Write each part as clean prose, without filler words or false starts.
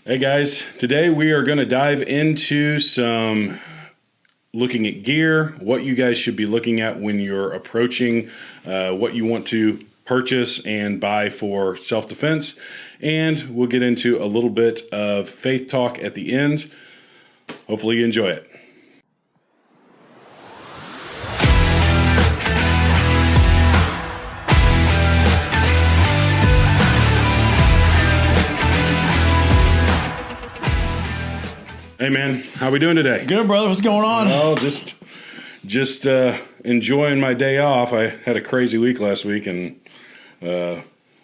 Hey guys, today we are going to dive into some looking at gear, what you guys should be looking at when you're approaching what you want to purchase and buy for self-defense, and we'll get into a little bit of faith talk at the end. Hopefully you enjoy it. Hey man, how we doing today? Good, brother. What's going on? Well, just enjoying my day off. I had a crazy week last week, and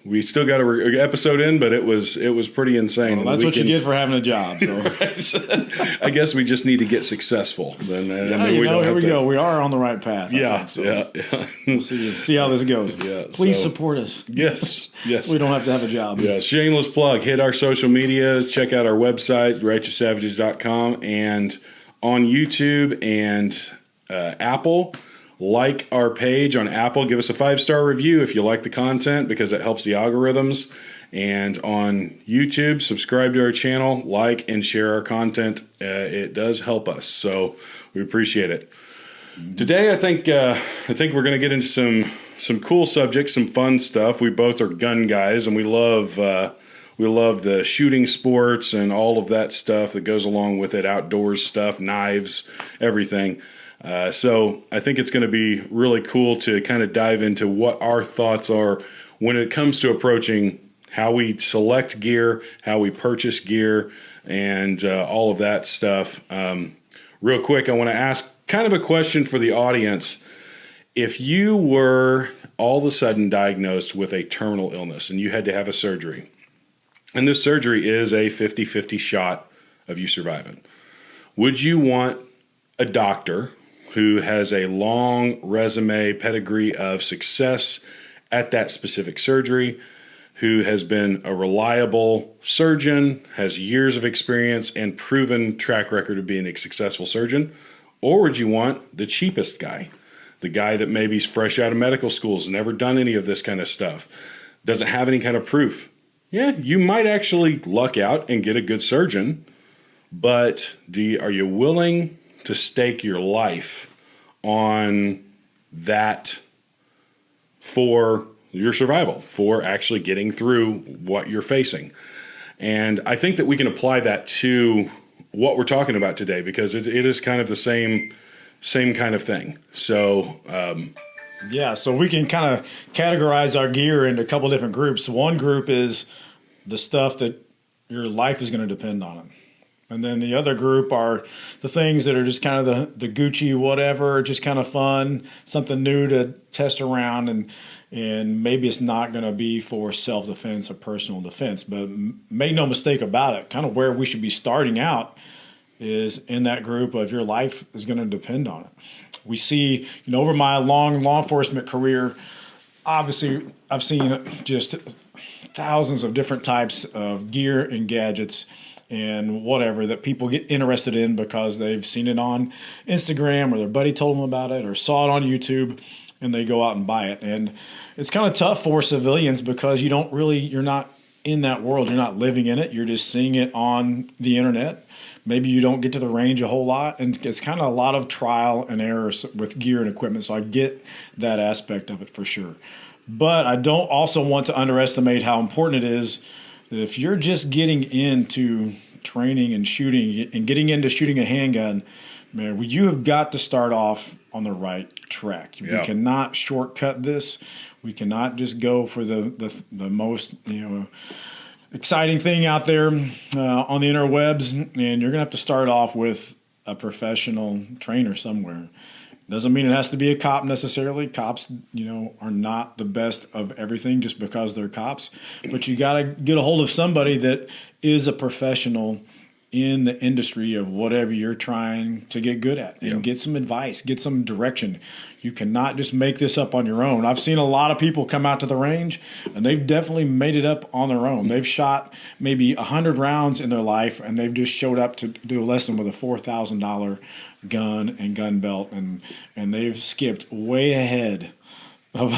we still got an episode in, but it was pretty insane. Well, that's what you get for having a job. So. I guess we just need to get successful. Then here we go. We are on the right path. Yeah. We'll see how this goes. Yeah. Please support us. Yes. We don't have to have a job. Yeah. Shameless plug. Hit our social medias. Check out our website, righteoussavages.com, and on YouTube and Apple. Like our page on Apple. Give us a 5-star review if you like the content, because it helps the algorithms. And on YouTube, subscribe to our channel, like and share our content. It does help us, so we appreciate it. Today, I think we're going to get into some cool subjects, some fun stuff. We both are gun guys, and we love the shooting sports and all of that stuff that goes along with it, outdoors stuff, knives, everything. So I think it's going to be really cool to kind of dive into what our thoughts are when it comes to approaching how we select gear, how we purchase gear, and all of that stuff. Real quick, I want to ask kind of a question for the audience. If you were all of a sudden diagnosed with a terminal illness and you had to have a surgery, and this surgery is a 50-50 shot of you surviving, would you want a doctor who has a long resume pedigree of success at that specific surgery, who has been a reliable surgeon, has years of experience and proven track record of being a successful surgeon? Or would you want the cheapest guy, the guy that maybe's fresh out of medical school, has never done any of this kind of stuff, doesn't have any kind of proof? Yeah, you might actually luck out and get a good surgeon, but are you willing to stake your life on that for your survival, for actually getting through what you're facing? And I think that we can apply that to what we're talking about today, because it is kind of the same kind of thing. So, so we can kind of categorize our gear into a couple different groups. One group is the stuff that your life is going to depend on it. And then the other group are the things that are just kind of the Gucci whatever, just kind of fun, something new to test around, and maybe it's not going to be for self-defense or personal defense. But make no mistake about it, kind of where we should be starting out is in that group of your life is going to depend on it. We see, over my long law enforcement career, obviously I've seen just thousands of different types of gear and gadgets and whatever that people get interested in because they've seen it on Instagram or their buddy told them about it or saw it on YouTube, and they go out and buy it. And it's kind of tough for civilians because you're not in that world. You're not living in it. You're just seeing it on the internet. Maybe you don't get to the range a whole lot, and it's kind of a lot of trial and error with gear and equipment. So I get that aspect of it for sure. But I don't also want to underestimate how important it is that if you're just getting into training and shooting and getting into shooting a handgun, man, you have got to start off on the right track. We cannot shortcut this. We cannot just go for the most exciting thing out there on the interwebs, and you're gonna have to start off with a professional trainer somewhere. Doesn't mean it has to be a cop necessarily. Cops, are not the best of everything just because they're cops. But you got to get a hold of somebody that is a professional in the industry of whatever you're trying to get good at and get some advice, get some direction. You cannot just make this up on your own. I've seen a lot of people come out to the range and they've definitely made it up on their own. They've shot maybe 100 rounds in their life and they've just showed up to do a lesson with a $4,000 gun and gun belt, and they've skipped way ahead of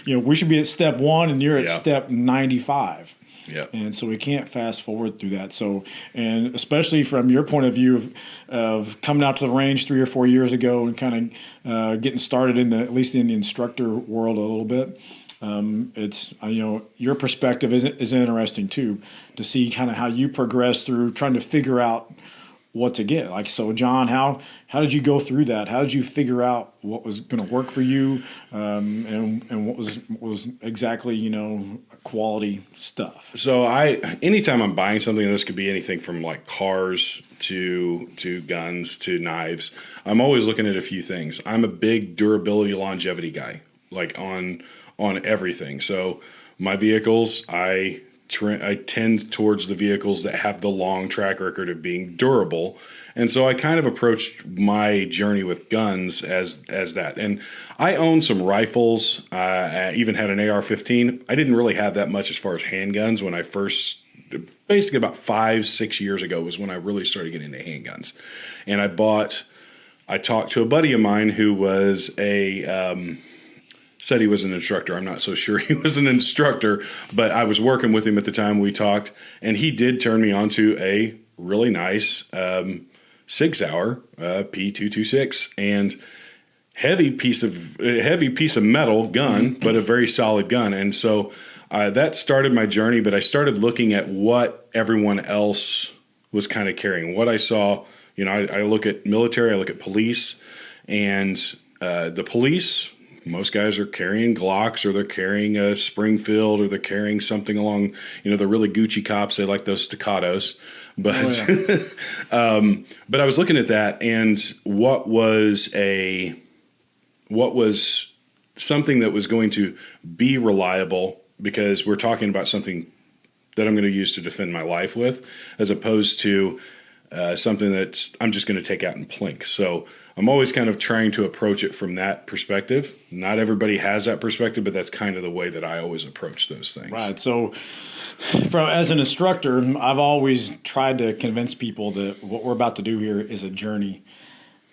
we should be at step 1 and you're at step 95. Yep. And so we can't fast forward through that. So, and especially from your point of view of coming out to the range 3 or 4 years ago and kind of getting started at least in the instructor world a little bit. It's your perspective is interesting too, to see kind of how you progress through trying to figure out what to get. Like, so John, how did you go through that? How did you figure out what was going to work for you, and what was exactly quality stuff? So anytime I'm buying something, and this could be anything from like cars to guns to knives, I'm always looking at a few things. I'm a big durability, longevity guy, like on everything. So my vehicles, I tend towards the vehicles that have the long track record of being durable. And so I kind of approached my journey with guns as that. And I own some rifles. I even had an AR-15. I didn't really have that much as far as handguns when I first, basically about 5-6 years ago was when I really started getting into handguns. And I talked to a buddy of mine who was said he was an instructor. I'm not so sure he was an instructor, but I was working with him at the time we talked, and he did turn me onto a really nice Sig Sauer P226 and heavy piece of metal gun, but a very solid gun. And so that started my journey. But I started looking at what everyone else was kind of carrying. What I saw, I look at military, I look at police, and the police. Most guys are carrying Glocks, or they're carrying a Springfield, or they're carrying something along, the really Gucci cops. They like those staccatos. But, but I was looking at that, and what was something that was going to be reliable, because we're talking about something that I'm going to use to defend my life with, as opposed to something that I'm just going to take out and plink. So I'm always kind of trying to approach it from that perspective. Not everybody has that perspective, but that's kind of the way that I always approach those things. Right. So as an instructor, I've always tried to convince people that what we're about to do here is a journey.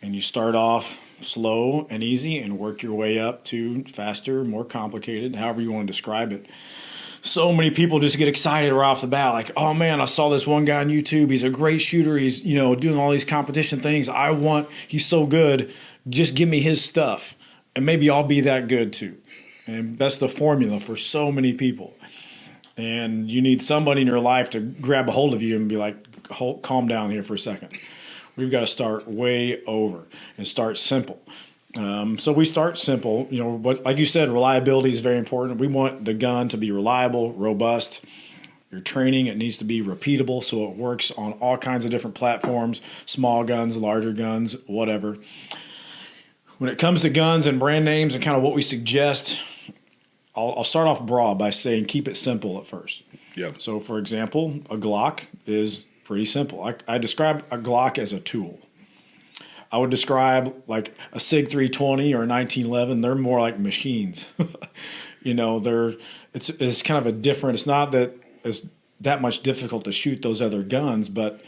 And you start off slow and easy and work your way up to faster, more complicated, however you want to describe it. So many people just get excited right off the bat, like, oh man, I saw this one guy on YouTube. He's a great shooter. He's, doing all these competition things. He's so good. Just give me his stuff, and maybe I'll be that good too. And that's the formula for so many people. And you need somebody in your life to grab a hold of you and be like, calm down here for a second. We've got to start way over and start simple. So we start simple, but like you said, reliability is very important. We want the gun to be reliable, robust. Your training, it needs to be repeatable, so it works on all kinds of different platforms, small guns, larger guns, whatever. When it comes to guns and brand names and kind of what we suggest, I'll start off broad by saying keep it simple at first. Yeah. So, for example, a Glock is pretty simple. I describe a Glock as a tool. I would describe like a SIG 320 or a 1911. They're more like machines. It's kind of a different. It's not that it's that much difficult to shoot those other guns, but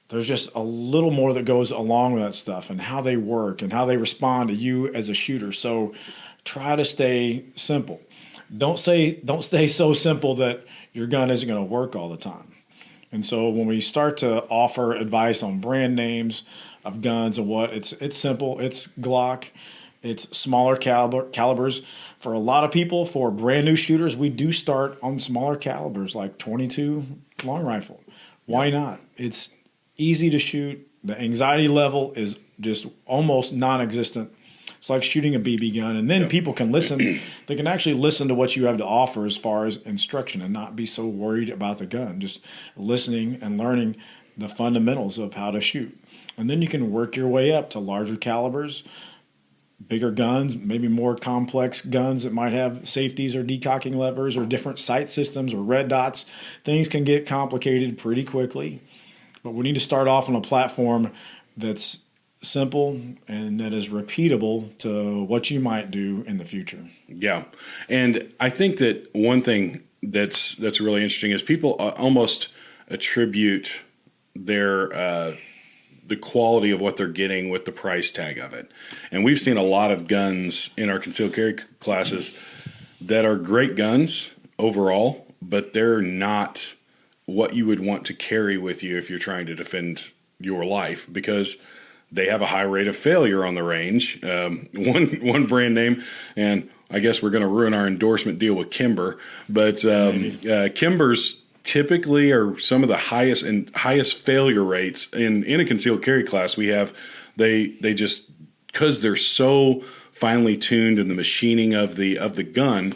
there's just a little more that goes along with that stuff and how they work and how they respond to you as a shooter. So try to stay simple. Don't stay so simple that your gun isn't going to work all the time. And so when we start to offer advice on brand names of guns and it's simple. It's Glock. It's smaller calibers. For a lot of people, for brand new shooters, we do start on smaller calibers like 22 long rifle. Why not? It's easy to shoot. The anxiety level is just almost non-existent. It's like shooting a BB gun. And then people can listen. They can actually listen to what you have to offer as far as instruction and not be so worried about the gun. Just listening and learning the fundamentals of how to shoot. And then you can work your way up to larger calibers, bigger guns, maybe more complex guns that might have safeties or decocking levers or different sight systems or red dots. Things can get complicated pretty quickly. But we need to start off on a platform that's simple and that is repeatable to what you might do in the future. Yeah. And I think that one thing that's really interesting is people almost attribute their the quality of what they're getting with the price tag of it. And we've seen a lot of guns in our concealed carry classes that are great guns overall, but they're not what you would want to carry with you if you're trying to defend your life, because they have a high rate of failure on the range. One brand name, and I guess we're going to ruin our endorsement deal with Kimber, but Kimber's typically are some of the highest failure rates in a concealed carry class we have. They just, because they're so finely tuned in the machining of the gun,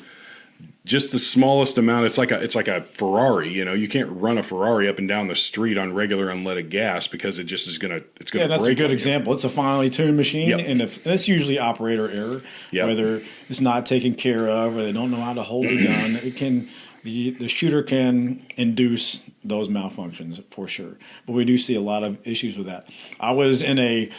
just the smallest amount. It's like a Ferrari. You can't run a Ferrari up and down the street on regular unleaded gas, because it just is gonna break. Yeah, that's a good example. It's a finely tuned machine, Yep. and it's usually operator error, Yep. whether it's not taken care of or they don't know how to hold the gun. It can the shooter can induce those malfunctions for sure. But we do see a lot of issues with that. I was in a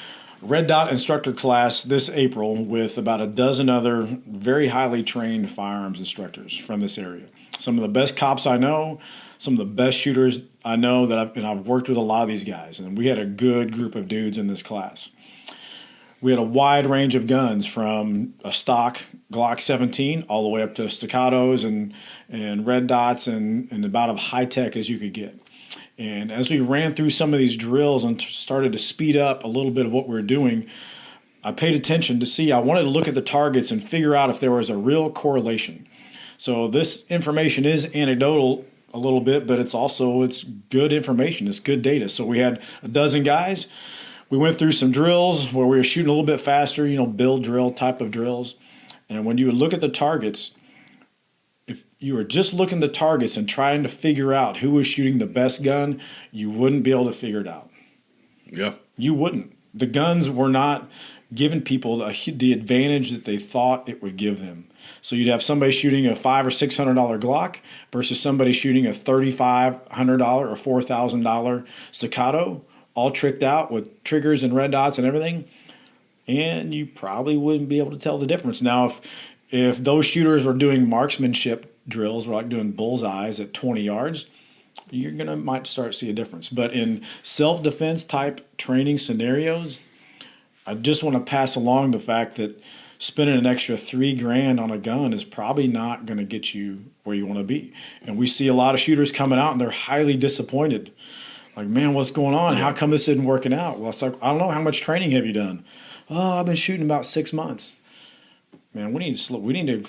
Red Dot instructor class this April with about a dozen other very highly trained firearms instructors from this area. Some of the best cops I know, some of the best shooters I know I've worked with a lot of these guys, and we had a good group of dudes in this class. We had a wide range of guns, from a stock Glock 17 all the way up to staccatos and red dots and about as high tech as you could get. And as we ran through some of these drills and started to speed up a little bit of what we were doing, I paid attention to see. I wanted to look at the targets and figure out if there was a real correlation. So this information is anecdotal a little bit, but it's good information. It's good data. So we had a dozen guys. We went through some drills where we were shooting a little bit faster, build drill type of drills. And when you would look at the targets, if you were just looking at the targets and trying to figure out who was shooting the best gun, you wouldn't be able to figure it out. Yeah. You wouldn't. The guns were not giving people the advantage that they thought it would give them. So you'd have somebody shooting a $500 or $600 Glock versus somebody shooting a $3,500 or $4,000 staccato, all tricked out with triggers and red dots and everything, and you probably wouldn't be able to tell the difference. Now, if those shooters were doing marksmanship drills, like doing bullseyes at 20 yards, might start to see a difference. But in self-defense type training scenarios, I just want to pass along the fact that spending an extra $3,000 on a gun is probably not going to get you where you want to be. And we see a lot of shooters coming out and they're highly disappointed. Like, man, what's going on? How come this isn't working out? Well, it's like, I don't know. How much training have you done? Oh, I've been shooting about 6 months. Man, we need to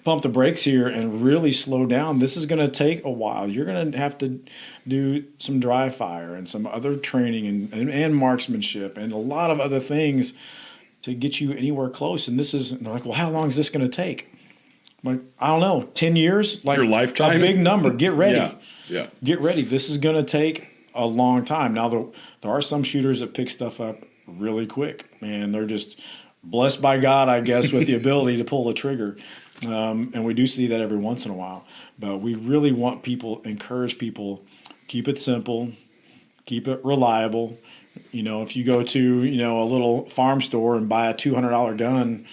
pump the brakes here and really slow down. This is going to take a while. You're going to have to do some dry fire and some other training and marksmanship and a lot of other things to get you anywhere close. And they're like, well, how long is this going to take? I'm like, I don't know, 10 years? Like your lifetime? A big number. Get ready. Yeah. Get ready. This is going to take a long time. Now, there are some shooters that pick stuff up really quick, and they're just blessed by God, I guess, with the ability to pull the trigger. And we do see that every once in a while. But we really encourage people, keep it simple, keep it reliable. If you go to, a little farm store and buy a $200 gun,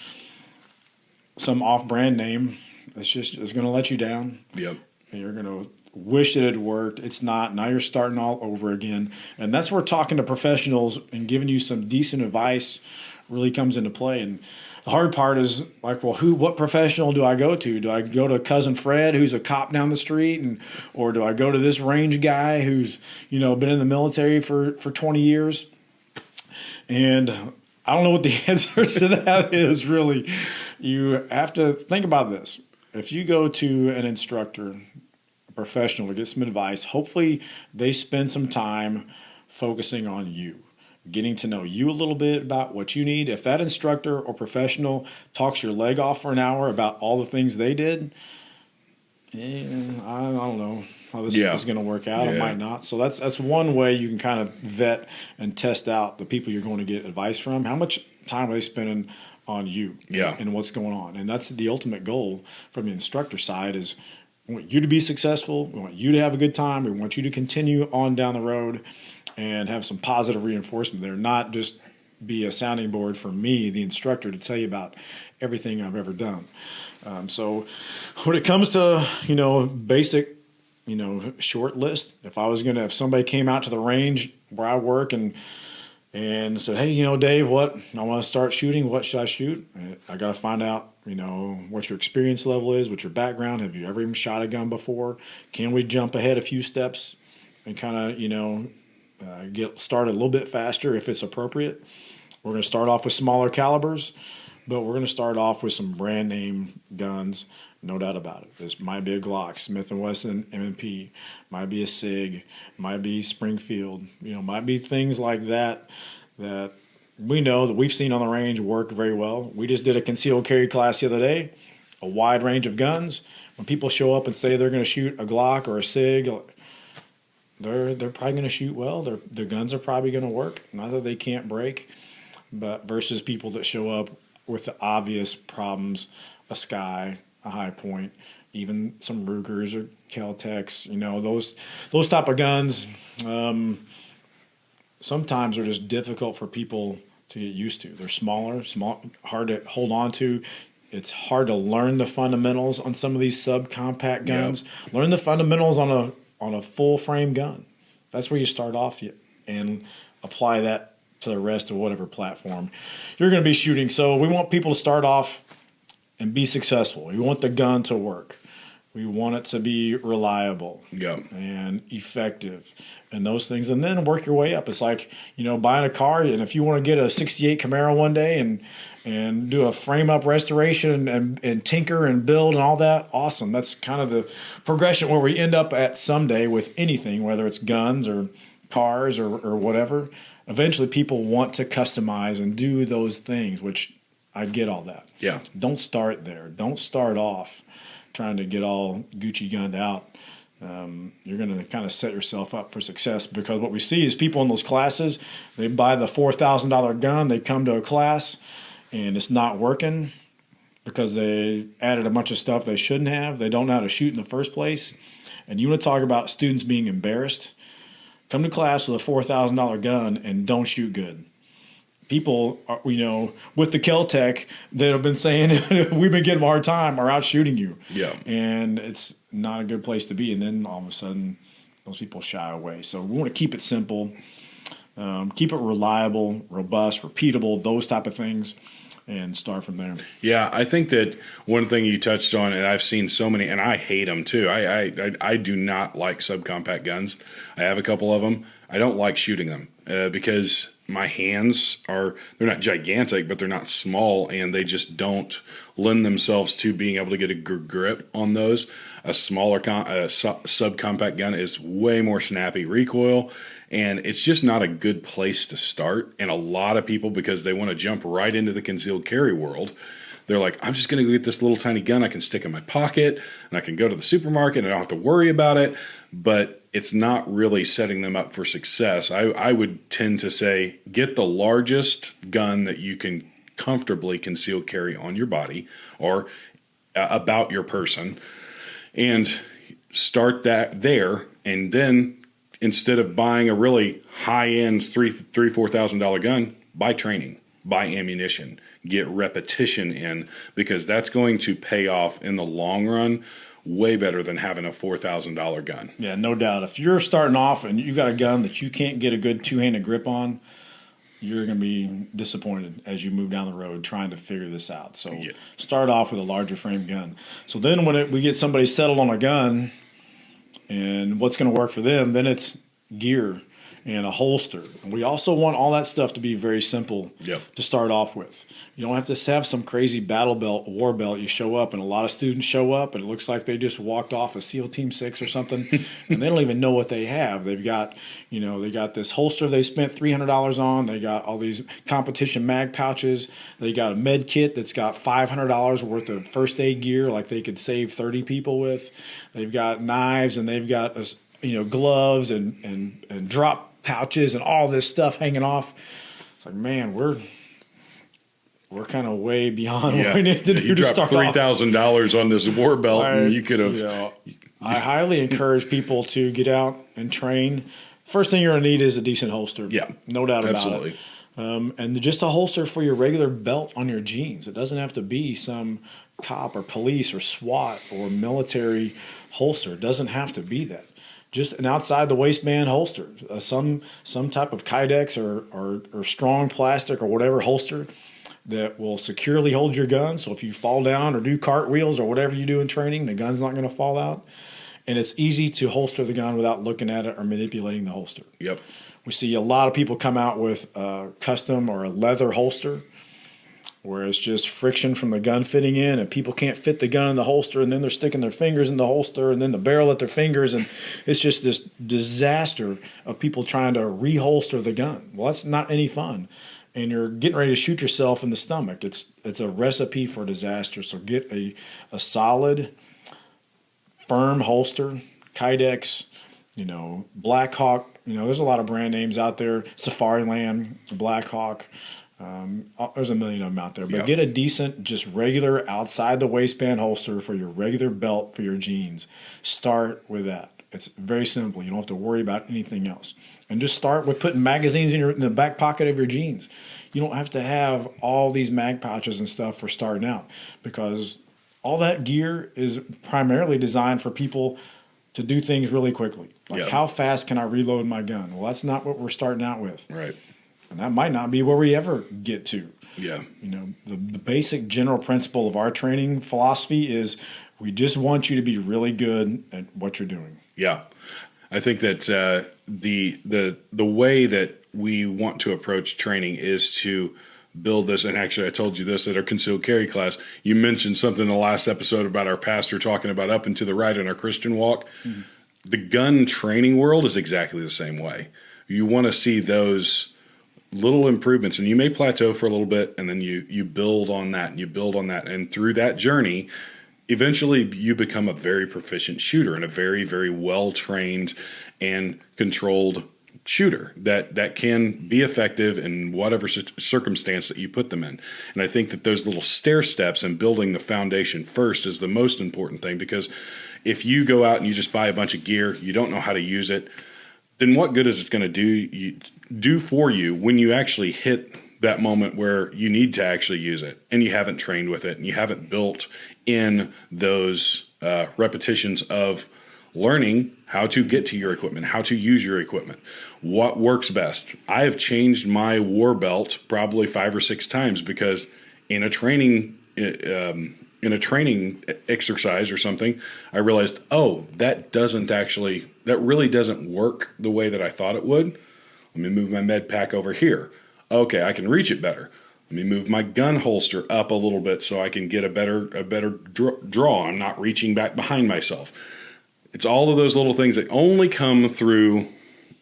some off-brand name, it's going to let you down. Yep. And you're going to wish that it worked. It's not. Now you're starting all over again. And that's where talking to professionals and giving you some decent advice really comes into play. And the hard part is like, well, what professional do I go to? Do I go to cousin Fred, who's a cop down the street, or do I go to this range guy who's, been in the military for 20 years? And I don't know what the answer to that is, really. You have to think about this. If you go to an instructor, a professional, to get some advice, hopefully they spend some time focusing on you, getting to know you a little bit about what you need. If that instructor or professional talks your leg off for an hour about all the things they did, I don't know how this is going to work out. It might not. So that's one way you can kind of vet and test out the people you're going to get advice from. How much time are they spending on you and what's going on? And that's the ultimate goal from the instructor side is we want you to be successful. We want you to have a good time. We want you to continue on down the road and have some positive reinforcement there, not just be a sounding board for me, the instructor, to tell you about everything I've ever done. So when it comes to, basic, short list, if somebody came out to the range where I work and said, hey, Dave, I want to start shooting. What should I shoot? I got to find out what your experience level is, what your background. Have you ever even shot a gun before? Can we jump ahead a few steps and kind of, get started a little bit faster if it's appropriate? We're going to start off with smaller calibers, but we're going to start off with some brand name guns, no doubt about it. This might be a Glock, Smith & Wesson M&P, might be a SIG, might be Springfield, might be things like that we know that we've seen on the range work very well. We just did a concealed carry class the other day, a wide range of guns. When people show up and say they're going to shoot a Glock or a SIG, they're probably going to shoot well. Their guns are probably going to work. Not that they can't break, but versus people that show up with the obvious problems, a Sky, a High Point, even some Rugers or Kel-Tecs, those type of guns. Sometimes they're just difficult for people to get used to. They're small, hard to hold on to. It's hard to learn the fundamentals on some of these subcompact guns. Yep. Learn the fundamentals on a full frame gun. That's where you start off and apply that to the rest of whatever platform you're going to be shooting. So we want people to start off and be successful. We want the gun to work. We want it to be reliable and effective and those things, and then work your way up. It's like, buying a car, and if you want to get a 68 Camaro one day and do a frame-up restoration and tinker and build and all that, awesome. That's kind of the progression where we end up at someday with anything, whether it's guns or cars or whatever. Eventually people want to customize and do those things, which I get all that. Yeah. Don't start there. Don't start off trying to get all Gucci gunned out. You're going to kind of set yourself up for success, because what we see is people in those classes, they buy the $4,000 gun, they come to a class, and it's not working because they added a bunch of stuff they shouldn't have. They don't know how to shoot in the first place. And you want to talk about students being embarrassed? Come to class with a $4,000 gun and don't shoot good. People, with the Kel-Tec that have been saying we've been getting a hard time are out shooting you. Yeah. And it's not a good place to be. And then all of a sudden, those people shy away. So we want to keep it simple, keep it reliable, robust, repeatable, those type of things, and start from there. Yeah, I think that one thing you touched on, and I've seen so many, and I hate them too. I do not like subcompact guns. I have a couple of them. I don't like shooting them because my hands they're not gigantic, but they're not small, and they just don't lend themselves to being able to get a grip on those. A smaller subcompact gun is way more snappy recoil, and it's just not a good place to start. And a lot of people, because they want to jump right into the concealed carry world, they're like, I'm just going to get this little tiny gun I can stick in my pocket, and I can go to the supermarket and I don't have to worry about it. But it's not really setting them up for success. I would tend to say, get the largest gun that you can comfortably conceal carry on your body or about your person, and start that there. And then instead of buying a really high-end $4,000 gun, buy training, buy ammunition, get repetition in, because that's going to pay off in the long run way better than having a $4,000 gun. Yeah, no doubt. If you're starting off and you've got a gun that you can't get a good two-handed grip on, you're going to be disappointed as you move down the road trying to figure this out. So start off with a larger frame gun. So then when we get somebody settled on a gun and what's going to work for them, then it's gear and a holster. And we also want all that stuff to be very simple to start off with. You don't have to have some crazy battle belt, war belt. You show up, and a lot of students show up, and it looks like they just walked off a SEAL Team 6 or something, and they don't even know what they have. They've got, they got this holster they spent $300 on. They got all these competition mag pouches. They got a med kit that's got $500 worth of first aid gear, like they could save 30 people with. They've got knives, and they've got gloves and drop pouches and all this stuff hanging off. It's like, man, we're kind of way beyond what we need to do. You dropped $3,000 on this war belt, and you could have. I highly encourage people to get out and train. First thing you're going to need is a decent holster. Yeah, no doubt about absolutely. it. And just a holster for your regular belt on your jeans. It doesn't have to be some cop or police or SWAT or military holster. It doesn't have to be that. Just an outside the waistband holster, some type of Kydex or strong plastic or whatever holster. that will securely hold your gun. So if you fall down or do cartwheels or whatever you do in training, the gun's not going to fall out. And it's easy to holster the gun without looking at it or manipulating the holster. Yep. We see a lot of people come out with a custom or a leather holster where it's just friction from the gun fitting in, and people can't fit the gun in the holster, and then they're sticking their fingers in the holster and then the barrel at their fingers, and it's just this disaster of people trying to reholster the gun. Well, that's not any fun, and you're getting ready to shoot yourself in the stomach. It's a recipe for disaster. So get a solid, firm holster, Kydex, Blackhawk. There's a lot of brand names out there. Safariland, Blackhawk. There's a million of them out there. But get a decent, just regular outside the waistband holster for your regular belt for your jeans. Start with that. It's very simple. You don't have to worry about anything else. And just start with putting magazines in the back pocket of your jeans. You don't have to have all these mag pouches and stuff for starting out, because all that gear is primarily designed for people to do things really quickly. Like, how fast can I reload my gun? Well, that's not what we're starting out with. Right. And that might not be where we ever get to. Yeah. The basic general principle of our training philosophy is we just want you to be really good at what you're doing. Yeah. I think that the way that we want to approach training is to build this. And actually, I told you this at our concealed carry class. You mentioned something in the last episode about our pastor talking about up and to the right in our Christian walk. Mm-hmm. The gun training world is exactly the same way. You want to see those little improvements, and you may plateau for a little bit, and then you build on that, and you build on that. And through that journey, eventually you become a very proficient shooter and a very, very well-trained and controlled shooter that can be effective in whatever circumstance that you put them in. And I think that those little stair steps and building the foundation first is the most important thing, because if you go out and you just buy a bunch of gear, you don't know how to use it, then what good is it going to do for you when you actually hit that moment where you need to actually use it and you haven't trained with it and you haven't built in those repetitions of learning how to get to your equipment, how to use your equipment, what works best. I have changed my war belt probably 5 or 6 times because in a training exercise or something, I realized, that really doesn't work the way that I thought it would. Let me move my med pack over here. Okay, I can reach it better. Let me move my gun holster up a little bit so I can get a better draw. I'm not reaching back behind myself. It's all of those little things that only come through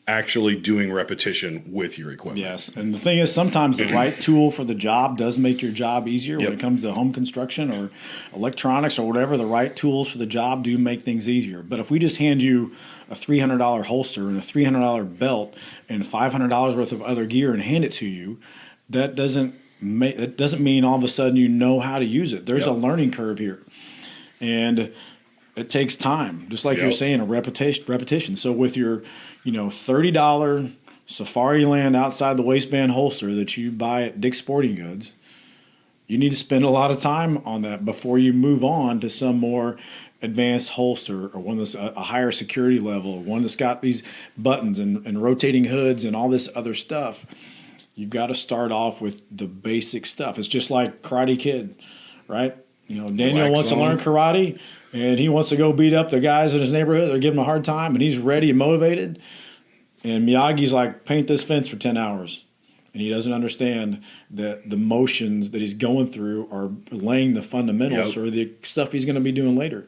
actually doing repetition with your equipment. Yes, and the thing is, sometimes the right tool for the job does make your job easier. When it comes to home construction or electronics or whatever, the right tools for the job do make things easier. But if we just hand you a $300 holster and a $300 belt and $500 worth of other gear and hand it to you, that doesn't mean all of a sudden you know how to use it. There's a learning curve here, and it takes time, just like you're saying, a repetition. So with your, $30 Safariland outside the waistband holster that you buy at Dick's Sporting Goods, you need to spend a lot of time on that before you move on to some more advanced holster, or one that's a higher security level, or one that's got these buttons and rotating hoods and all this other stuff. You've got to start off with the basic stuff. It's just like Karate Kid, right? Daniel wants to learn karate, and he wants to go beat up the guys in his neighborhood. They're giving him a hard time, and he's ready and motivated. And Miyagi's like, paint this fence for 10 hours. And he doesn't understand that the motions that he's going through are laying the fundamentals for the stuff he's going to be doing later.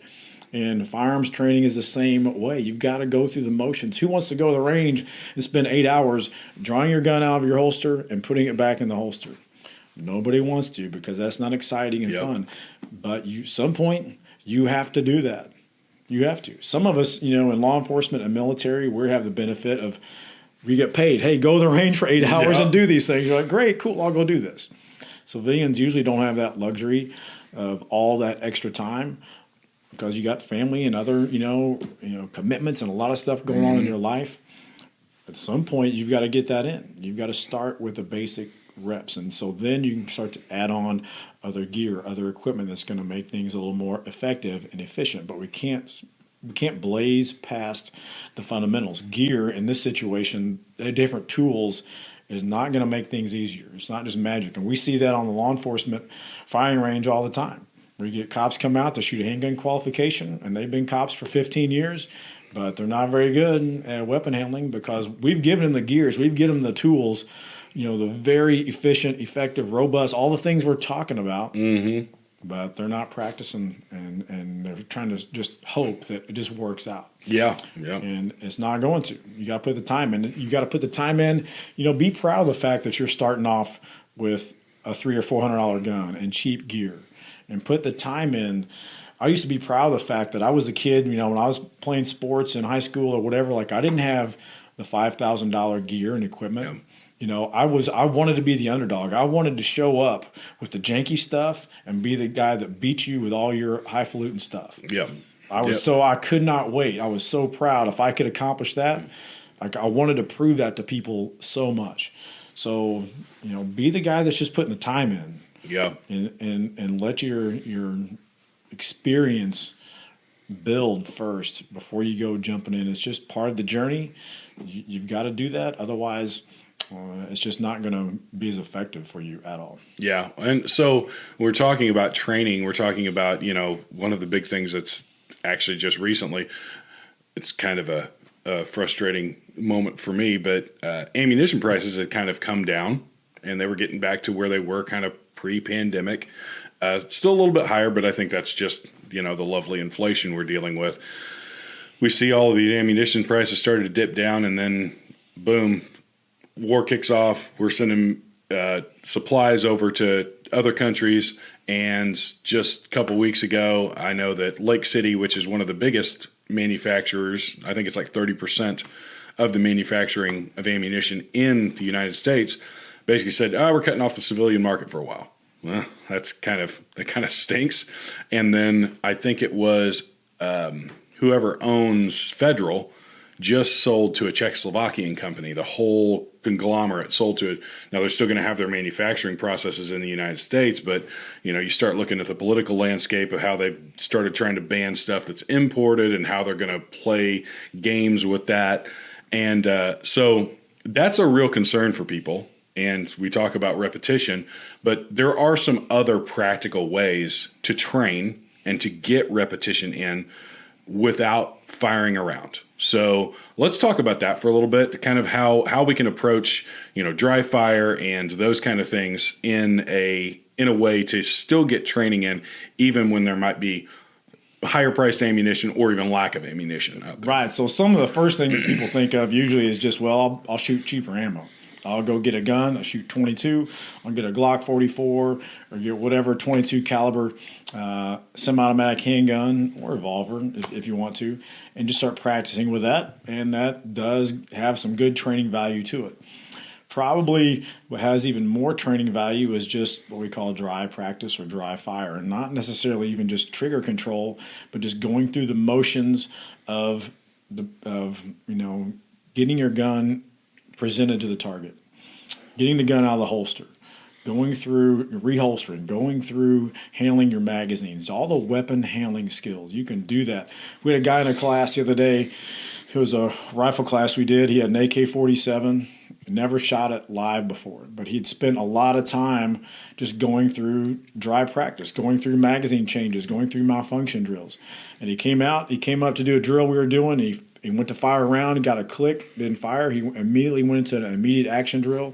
And firearms training is the same way. You've got to go through the motions. Who wants to go to the range and spend 8 hours drawing your gun out of your holster and putting it back in the holster? Nobody wants to, because that's not exciting and fun. But some point, you have to do that. You have to. Some of us, in law enforcement and military, we have the benefit of, we get paid. Hey, go to the range for 8 hours and do these things. You're like, great, cool, I'll go do this. Civilians usually don't have that luxury of all that extra time, because you got family and other, commitments and a lot of stuff going on in your life. At some point, you've got to get that in. You've got to start with the basic reps, and so then you can start to add on other gear, other equipment that's going to make things a little more effective and efficient. But we can't blaze past the fundamentals. Gear in this situation, different tools is not going to make things easier. It's not just magic. And we see that on the law enforcement firing range all the time. We get cops come out to shoot a handgun qualification, and they've been cops for 15 years, but they're not very good at weapon handling because we've given them the gears, we've given them the tools, the very efficient, effective, robust, all the things we're talking about. Mm-hmm. But they're not practicing, and they're trying to just hope that it just works out. Yeah. And it's not going to. You got to put the time in. You got to put the time in. Be proud of the fact that you're starting off with a $300 or $400 gun and cheap gear, and put the time in. I used to be proud of the fact that I was a kid. When I was playing sports in high school or whatever, like I didn't have the $5,000 gear and equipment. Yeah. I wanted to be the underdog. I wanted to show up with the janky stuff and be the guy that beat you with all your highfalutin stuff. Yeah. I could not wait. I was so proud if I could accomplish that. Like I wanted to prove that to people so much. So, be the guy that's just putting the time in. Yeah. And let your experience build first before you go jumping in. It's just part of the journey. You've got to do that. Otherwise, it's just not going to be as effective for you at all. Yeah. And so we're talking about training. We're talking about, one of the big things that's actually just recently, it's kind of a frustrating moment for me, but ammunition prices had kind of come down and they were getting back to where they were kind of pre-pandemic. Still a little bit higher, but I think that's just, the lovely inflation we're dealing with. We see all of these ammunition prices started to dip down and then boom, war kicks off. We're sending supplies over to other countries. And just a couple weeks ago, I know that Lake City, which is one of the biggest manufacturers, I think it's like 30% of the manufacturing of ammunition in the United States, basically said, we're cutting off the civilian market for a while. Well, that kind of stinks. And then I think it was whoever owns Federal just sold to a Czechoslovakian company. The whole conglomerate sold to it. Now, they're still going to have their manufacturing processes in the United States, but, you start looking at the political landscape of how they've started trying to ban stuff that's imported and how they're going to play games with that. And so that's a real concern for people. And we talk about repetition, but there are some other practical ways to train and to get repetition in without firing around. So let's talk about that for a little bit, kind of how we can approach, dry fire and those kind of things in a way to still get training in, even when there might be higher priced ammunition or even lack of ammunition out there. Right. So some of the first things that people think of usually is just, I'll shoot cheaper ammo. I'll go get a gun. I'll shoot 22. I'll get a Glock 44 or get whatever 22 caliber semi-automatic handgun or revolver if you want to, and just start practicing with that. And that does have some good training value to it. Probably what has even more training value is just what we call dry practice or dry fire, and not necessarily even just trigger control, but just going through the motions of getting your gun presented to the target, getting the gun out of the holster, going through reholstering, going through handling your magazines, all the weapon handling skills. You can do that. We had a guy in a class the other day. It was a rifle class we did. He had an AK-47, never shot it live before, but he'd spent a lot of time just going through dry practice, going through magazine changes, going through malfunction drills. And he came up to do a drill we were doing. He went to fire a round, he got a click, didn't fire. He immediately went into an immediate action drill,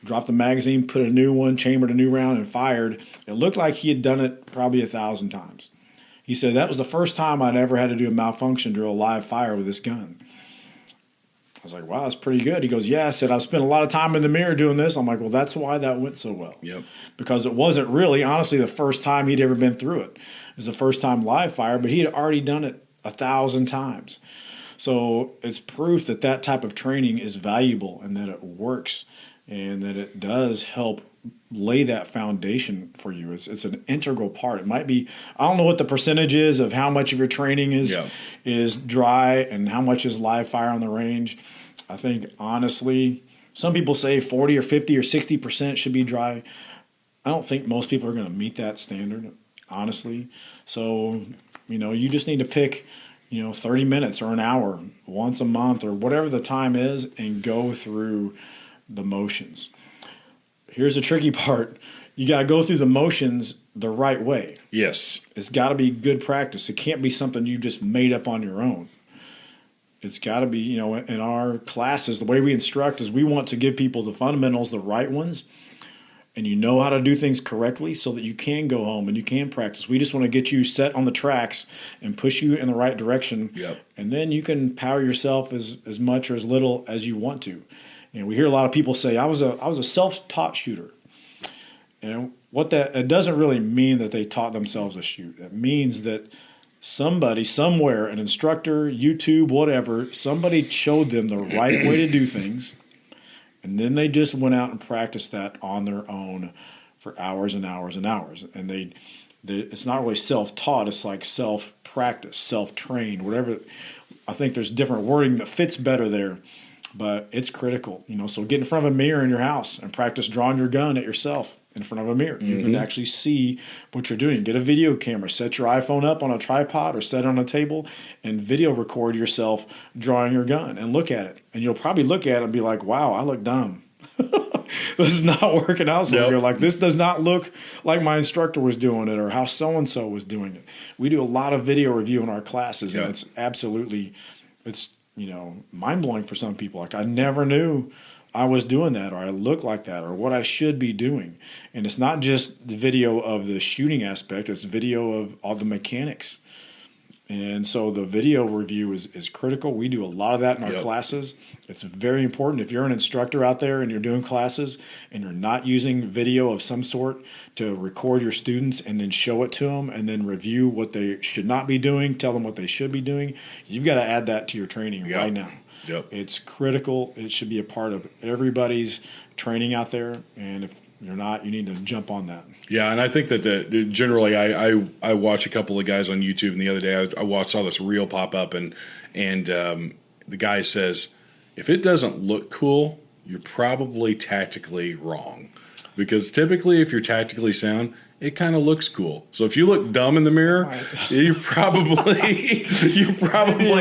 dropped the magazine, put a new one, chambered a new round, and fired. It looked like he had done it probably 1,000 times. He said, that was the first time I'd ever had to do a malfunction drill live fire with this gun. I was like, wow, that's pretty good. He goes, yeah. I said, I've spent a lot of time in the mirror doing this. I'm like, well, that's why that went so well. Yep. Because it wasn't really, honestly, the first time he'd ever been through it. It was the first time live fire, but he had already done it 1,000 times. So it's proof that that type of training is valuable and that it works and that it does help lay that foundation for you. It's an integral part. It might be, I don't know what the percentage is of how much of your training is dry and how much is live fire on the range. I think, honestly, some people say 40 or 50 or 60% should be dry. I don't think most people are going to meet that standard, honestly. So, you just need to pick 30 minutes or an hour once a month or whatever the time is and go through the motions. Here's the tricky part. You got to go through the motions the right way. Yes. It's got to be good practice. It can't be something you just made up on your own. It's got to be, in our classes, the way we instruct is we want to give people the fundamentals, the right ones, and you know how to do things correctly so that you can go home and you can practice. We just want to get you set on the tracks and push you in the right direction. Yep. And then you can power yourself as much or as little as you want to. And we hear a lot of people say, I was a self-taught shooter. And it doesn't really mean that they taught themselves to shoot. It means that somebody, somewhere, an instructor, YouTube, whatever, somebody showed them the right way to do things. And then they just went out and practiced that on their own for hours and hours and hours. And it's not really self-taught. It's like self-practice, self-trained, whatever. I think there's different wording that fits better there. But it's critical, So get in front of a mirror in your house and practice drawing your gun at yourself in front of a mirror. You can actually see what you're doing. Get a video camera. Set your iPhone up on a tripod or set it on a table and video record yourself drawing your gun and look at it. And you'll probably look at it and be like, wow, I look dumb. This is not working out. So you're like, this does not look like my instructor was doing it or how so-and-so was doing it. We do a lot of video review in our classes, and it's absolutely mind-blowing for some people. Like, I never knew I was doing that, or I look like that, or what I should be doing. And it's not just the video of the shooting aspect, it's video of all the mechanics. And so the video review is critical. We do a lot of that in our classes. It's very important. If you're an instructor out there and you're doing classes and you're not using video of some sort to record your students and then show it to them and then review what they should not be doing, tell them what they should be doing, you've got to add that to your training right now. Yep. It's critical. It should be a part of everybody's training out there. And if you're not, you need to jump on that. Yeah, and I think that generally I watch a couple of guys on YouTube, and the other day I saw this reel pop up, and the guy says, if it doesn't look cool, you're probably tactically wrong. Because typically if you're tactically sound, it kind of looks cool. So if you look dumb in the mirror, you probably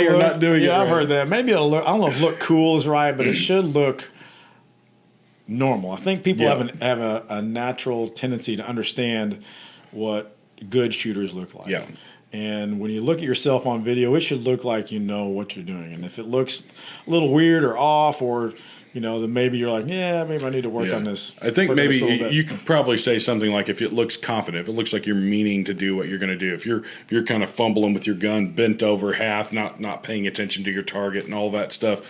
are not doing it right. I've heard that. Maybe it'll look, I don't know if look cool is right, but it should look normal. I think people have a natural tendency to understand what good shooters look like. Yeah. And when you look at yourself on video, it should look like you know what you're doing. And if it looks a little weird or off, or then maybe you're like, maybe I need to work on this. I think maybe you could probably say something like, if it looks confident, if it looks like you're meaning to do what you're going to do, if you're kind of fumbling with your gun bent over half, not paying attention to your target and all that stuff.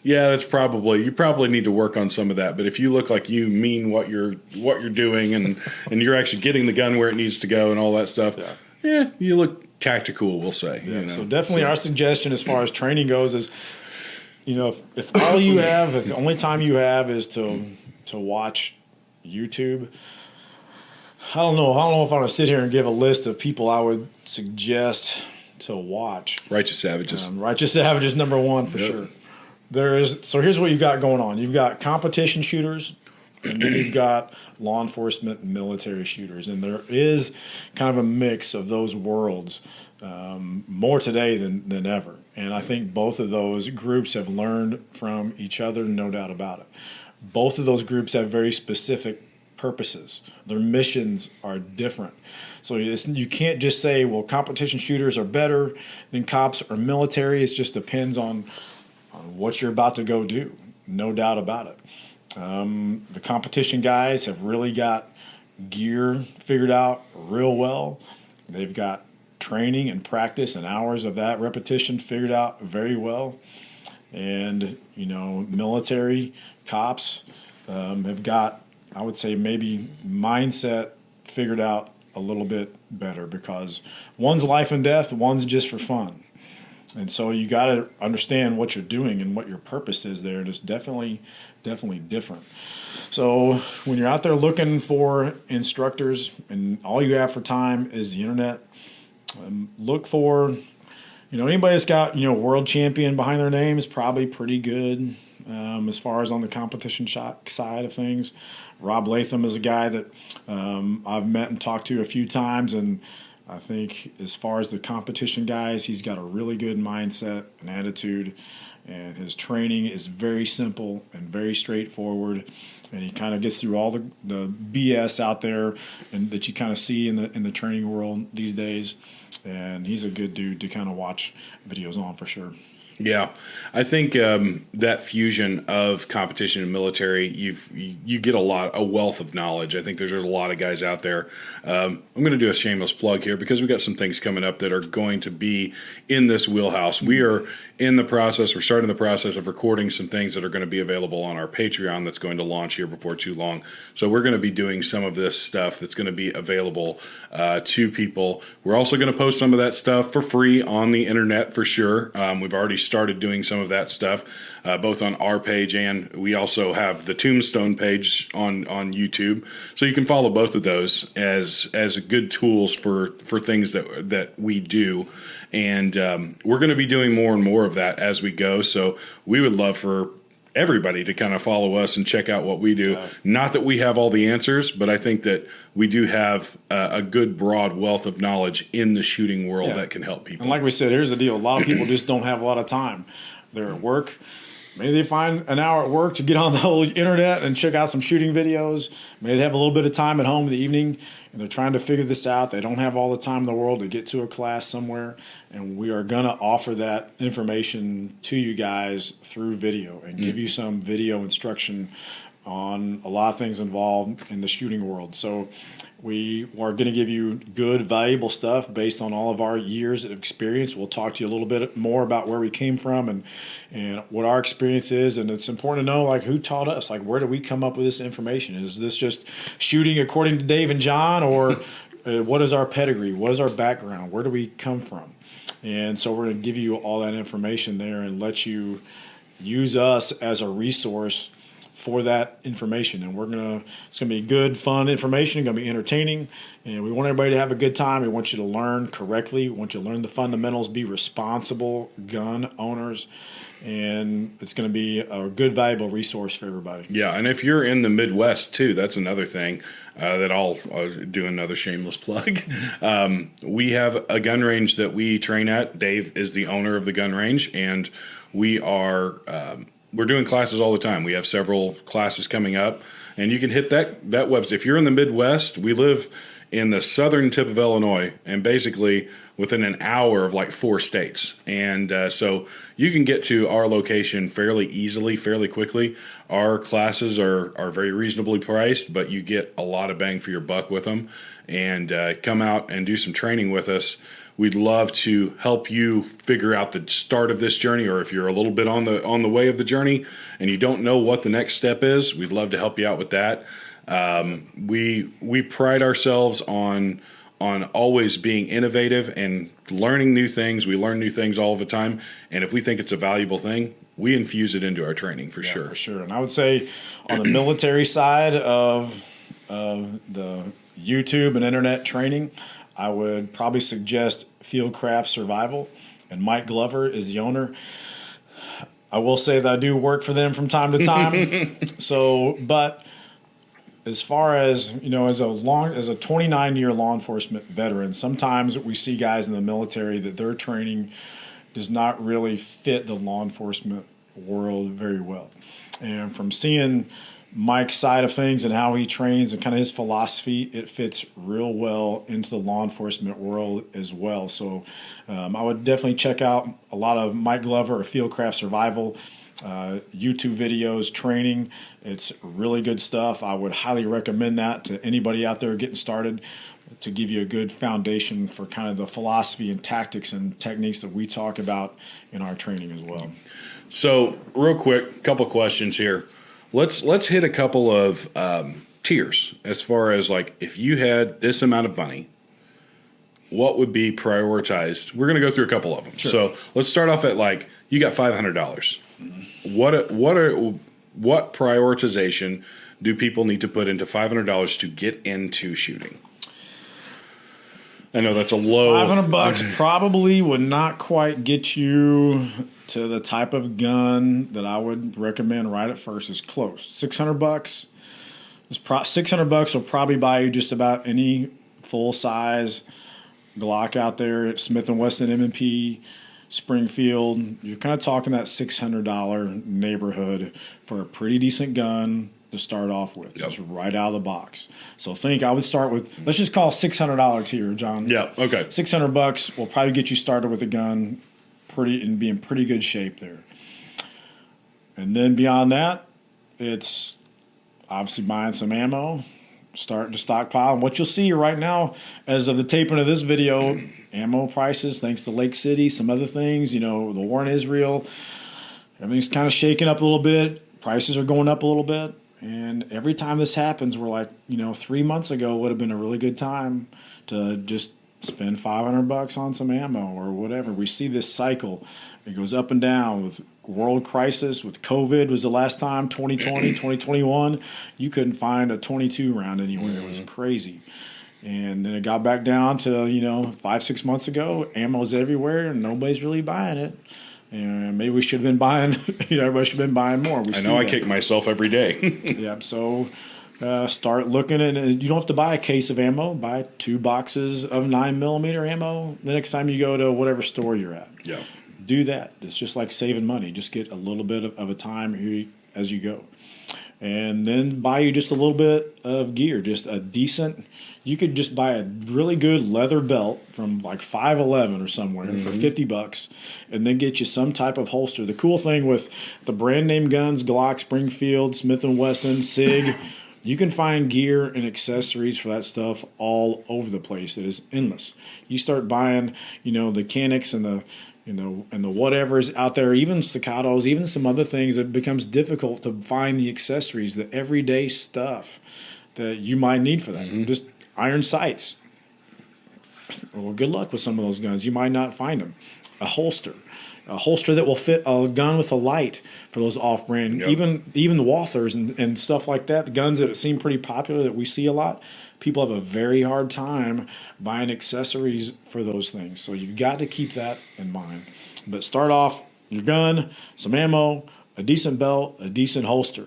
Yeah, you probably need to work on some of that. But if you look like you mean what you're doing and you're actually getting the gun where it needs to go and all that stuff, you look tactical, we'll say. Yeah, so definitely our suggestion as far as training goes is, if all you have, if the only time you have is to watch YouTube, I don't know if I'm going to sit here and give a list of people I would suggest to watch. Righteous Savages. Righteous Savages, number one for sure. So here's what you've got going on. You've got competition shooters, and then you've got law enforcement and military shooters. And there is kind of a mix of those worlds, more today than ever. And I think both of those groups have learned from each other, no doubt about it. Both of those groups have very specific purposes. Their missions are different. So you can't just say, well, competition shooters are better than cops or military. It just depends on what you're about to go do, no doubt about it. The competition guys have really got gear figured out real well. They've got training and practice and hours of that repetition figured out very well. And, military cops have got, I would say, maybe mindset figured out a little bit better, because one's life and death, one's just for fun. And so you got to understand what you're doing and what your purpose is there. And it's definitely different. So when you're out there looking for instructors and all you have for time is the internet, look for, anybody that's got, world champion behind their name is probably pretty good as far as on the competition side of things. Rob Latham is a guy that I've met and talked to a few times, and I think as far as the competition guys, he's got a really good mindset and attitude. and his training is very simple and very straightforward. And he kind of gets through all the BS out there and that you kind of see in the training world these days. And he's a good dude to kind of watch videos on for sure. Yeah, I think that fusion of competition and military, you get a wealth of knowledge. I think there's a lot of guys out there. I'm going to do a shameless plug here because we got some things coming up that are going to be in this wheelhouse. We are we're starting the process of recording some things that are going to be available on our Patreon that's going to launch here before too long. So we're going to be doing some of this stuff that's going to be available to people. We're also going to post some of that stuff for free on the internet for sure. We've already started doing some of that stuff, both on our page, and we also have the Tombstone page on YouTube. So you can follow both of those as good tools for things that we do. And we're going to be doing more and more of that as we go. So we would love for everybody to kind of follow us and check out what we do. Not that we have all the answers, but I think that we do have a good broad wealth of knowledge in the shooting world that can help people. And like we said, here's the deal. A lot of people just don't have a lot of time. They're at work. Maybe they find an hour at work to get on the whole internet and check out some shooting videos. Maybe they have a little bit of time at home in the evening and they're trying to figure this out. They don't have all the time in the world to get to a class somewhere. And we are going to offer that information to you guys through video and give you some video instruction on a lot of things involved in the shooting world. So we are going to give you good, valuable stuff based on all of our years of experience. We'll talk to you a little bit more about where we came from and what our experience is. And it's important to know, like, who taught us? Like, where did we come up with this information? Is this just shooting according to Dave and John? Or what is our pedigree? What is our background? Where do we come from? And so we're going to give you all that information there and let you use us as a resource for that information. And it's going to be good, fun information. It's going to be entertaining. And we want everybody to have a good time. We want you to learn correctly. We want you to learn the fundamentals, be responsible gun owners. And it's going to be a good, valuable resource for everybody. Yeah, and if you're in the Midwest, too, that's another thing that I'll do another shameless plug. We have a gun range that we train at. Dave is the owner of the gun range, and we are we're doing classes all the time. We have several classes coming up, and you can hit that website. If you're in the Midwest, we live in the southern tip of Illinois, and basically within an hour of like 4 states. And so you can get to our location fairly easily, fairly quickly. Our classes are very reasonably priced, but you get a lot of bang for your buck with them. And come out and do some training with us. We'd love to help you figure out the start of this journey, or if you're a little bit on the way of the journey and you don't know what the next step is, we'd love to help you out with that. We pride ourselves on always being innovative and learning new things. We learn new things all the time, and if we think it's a valuable thing, we infuse it into our training for sure. For sure. And I would say on the military side of the YouTube and internet training, I would probably suggest Fieldcraft Survival, and Mike Glover is the owner. I will say that I do work for them from time to time. But as far as, as a 29-year law enforcement veteran, sometimes we see guys in the military that their training does not really fit the law enforcement world very well. And from seeing Mike's side of things and how he trains and kind of his philosophy, it fits real well into the law enforcement world as well. So I would definitely check out a lot of Mike Glover or Fieldcraft Survival YouTube videos, training. It's really good stuff. I would highly recommend that to anybody out there getting started, to give you a good foundation for kind of the philosophy and tactics and techniques that we talk about in our training as well. So real quick, couple questions here. Let's hit a couple of tiers as far as, like, if you had this amount of money, what would be prioritized? We're going to go through a couple of them. Sure. So let's start off at, like, you got $500. Mm-hmm. What prioritization do people need to put into $500 to get into shooting? I know that's a low. $500 probably would not quite get you to the type of gun that I would recommend right at first. Is close. $600. $600 will probably buy you just about any full size Glock out there. Smith & Wesson M&P Springfield, you're kind of talking that $600 neighborhood for a pretty decent gun to start off with, just right out of the box. So I would start with, let's just call $600 here, John. Yeah. Okay. $600 will probably get you started with a gun and be in pretty good shape there. And then beyond that, it's obviously buying some ammo, starting to stockpile. And what you'll see right now, as of the taping of this video, ammo prices, thanks to Lake City, some other things, the war in Israel, everything's kind of shaking up a little bit. Prices are going up a little bit. And every time this happens, we're like, 3 months ago would have been a really good time to just spend $500 on some ammo or whatever. We see this cycle. It goes up and down with world crisis, with COVID was the last time, 2020, 2021. You couldn't find a 22 round anywhere. It was crazy. And then it got back down to, 5-6 months ago, ammo's everywhere and nobody's really buying it. And maybe we should have been buying, everybody should have been buying more. I know I kick myself every day. Yeah, so start looking at it. You don't have to buy a case of ammo. Buy 2 boxes of 9mm ammo the next time you go to whatever store you're at. Yeah. Do that. It's just like saving money. Just get a little bit of a time as you go. And then buy you just a little bit of gear, just a decent. You could just buy a really good leather belt from like 511 or somewhere for $50, and then get you some type of holster. The cool thing with the brand name guns, Glock, Springfield, Smith & Wesson, SIG, you can find gear and accessories for that stuff all over the place. It is endless. You start buying, the Canics and the and the whatever's out there, even staccatos, even some other things, it becomes difficult to find the accessories, the everyday stuff that you might need for that. Just iron sights. Well, good luck with some of those guns. You might not find them. A holster that will fit a gun with a light for those off-brand, even the Walthers and stuff like that, the guns that seem pretty popular that we see a lot. People have a very hard time buying accessories for those things. So you've got to keep that in mind. But start off your gun, some ammo, a decent belt, a decent holster.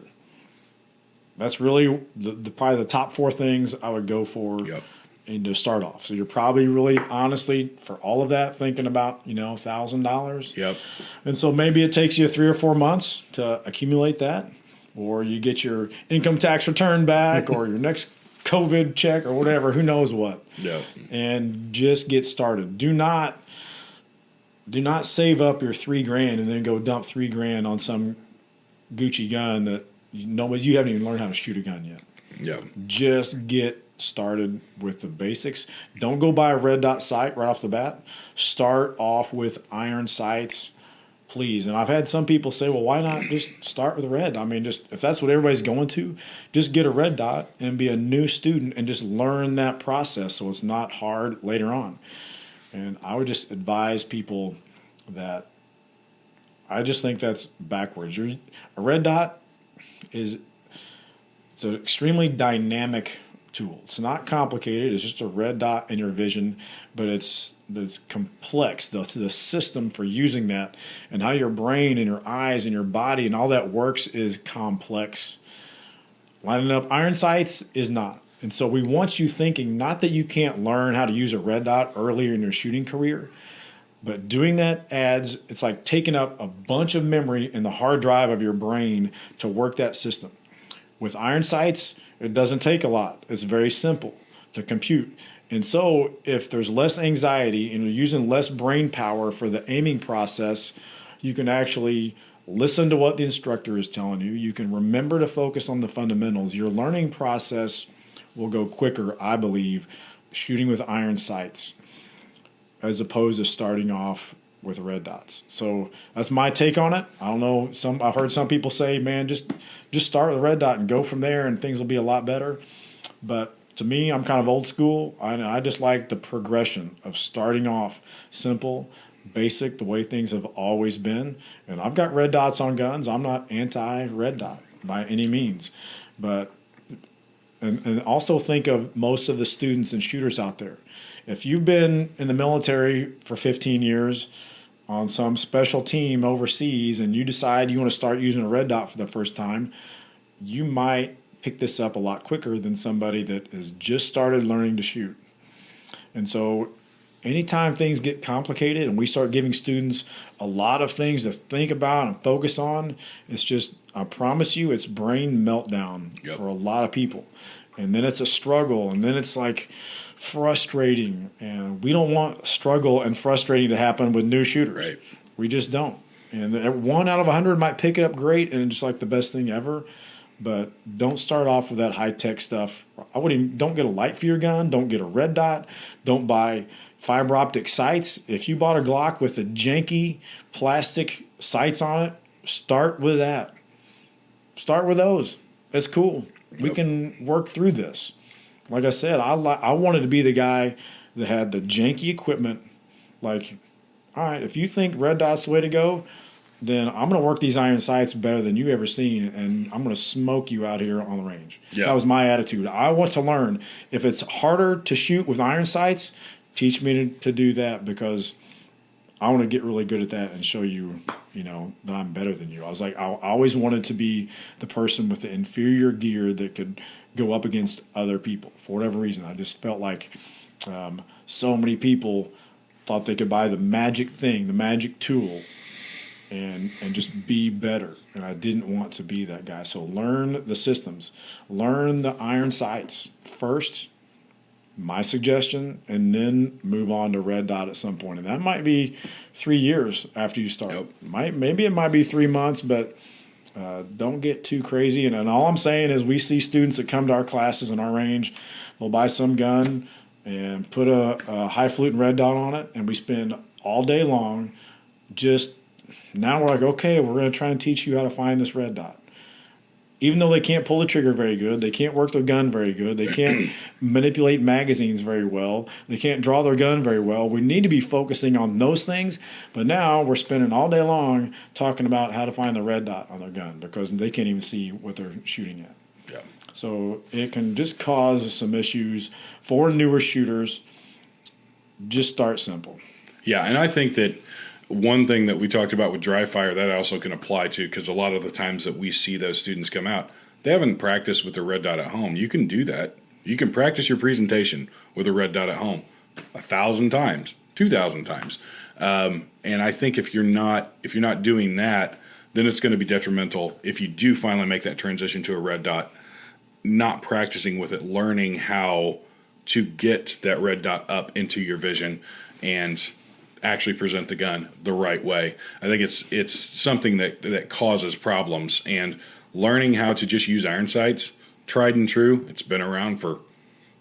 That's really probably the top 4 things I would go for and to start off. So you're probably really, honestly, for all of that, thinking about, $1,000. Yep. And so maybe it takes you 3 or 4 months to accumulate that, or you get your income tax return back or your next COVID check or whatever, who knows what. Yeah. And just get started. Do not save up your $3,000 and then go dump $3,000 on some Gucci gun that you haven't even learned how to shoot a gun yet. Yeah. Just get started with the basics. Don't go buy a red dot sight right off the bat. Start off with iron sights, please. And I've had some people say, well, why not just start with a red? I mean, just if that's what everybody's going to, just get a red dot and be a new student and just learn that process so it's not hard later on. And I would just advise people that I just think that's backwards. A red dot it's an extremely dynamic tool. It's not complicated. It's just a red dot in your vision, but it's complex. The system for using that and how your brain and your eyes and your body and all that works is complex. Lining up iron sights is not. And so we want you thinking not that you can't learn how to use a red dot earlier in your shooting career, but doing that it's like taking up a bunch of memory in the hard drive of your brain to work that system. With iron sights, it doesn't take a lot. It's very simple to compute. And so if there's less anxiety and you're using less brain power for the aiming process, you can actually listen to what the instructor is telling you. You can remember to focus on the fundamentals. Your learning process will go quicker, I believe, shooting with iron sights as opposed to starting off with red dots. So that's my take on it. I don't know. I've heard some people say, man, just start with a red dot and go from there and things will be a lot better. But to me, I'm kind of old school. I just like the progression of starting off simple, basic, the way things have always been. And I've got red dots on guns. I'm not anti-red dot by any means. But and also think of most of the students and shooters out there. If you've been in the military for 15 years on some special team overseas and you decide you want to start using a red dot for the first time, you might pick this up a lot quicker than somebody that has just started learning to shoot. And so anytime things get complicated and we start giving students a lot of things to think about and focus on, it's just, I promise you, it's brain meltdown for a lot of people. And then it's a struggle, and then it's like frustrating. And we don't want struggle and frustrating to happen with new shooters. Right. We just don't. And 1 out of 100 might pick it up great and just like the best thing ever. But don't start off with that high-tech stuff. Don't get a light for your gun. Don't get a red dot. Don't buy fiber optic sights. If you bought a Glock with the janky plastic sights on it, start with that. Start with those. That's cool. We can work through this. Like I said, I wanted to be the guy that had the janky equipment. Like, all right, if you think red dot's the way to go, then I'm going to work these iron sights better than you ever seen, and I'm going to smoke you out here on the range. Yeah. That was my attitude. I want to learn. If it's harder to shoot with iron sights, teach me to do that, because I want to get really good at that and show you, that I'm better than you. I was like, I always wanted to be the person with the inferior gear that could go up against other people for whatever reason. I just felt like so many people thought they could buy the magic thing, the magic tool, and just be better. And I didn't want to be that guy. So learn the systems. Learn the iron sights first, my suggestion, and then move on to red dot at some point. And that might be 3 years after you start. Yep. Maybe it might be 3 months, but don't get too crazy. And all I'm saying is we see students that come to our classes in our range, they'll buy some gun and put a high-falutin red dot on it, and we spend all day long now we're like, okay, we're going to try and teach you how to find this red dot. Even though they can't pull the trigger very good, they can't work their gun very good, they can't manipulate magazines very well, they can't draw their gun very well. We need to be focusing on those things, but now we're spending all day long talking about how to find the red dot on their gun because they can't even see what they're shooting at. Yeah. So it can just cause some issues for newer shooters. Just start simple. Yeah, and I think that one thing that we talked about with dry fire that also can apply to, because a lot of the times that we see those students come out, they haven't practiced with the red dot at home. You can do that. You can practice your presentation with a red dot at home 1,000 times, 2,000 times. And I think if you're not doing that, then it's going to be detrimental if you do finally make that transition to a red dot, not practicing with it, learning how to get that red dot up into your vision and actually present the gun the right way. I think it's something that causes problems, and learning how to just use iron sights, tried and true. It's been around for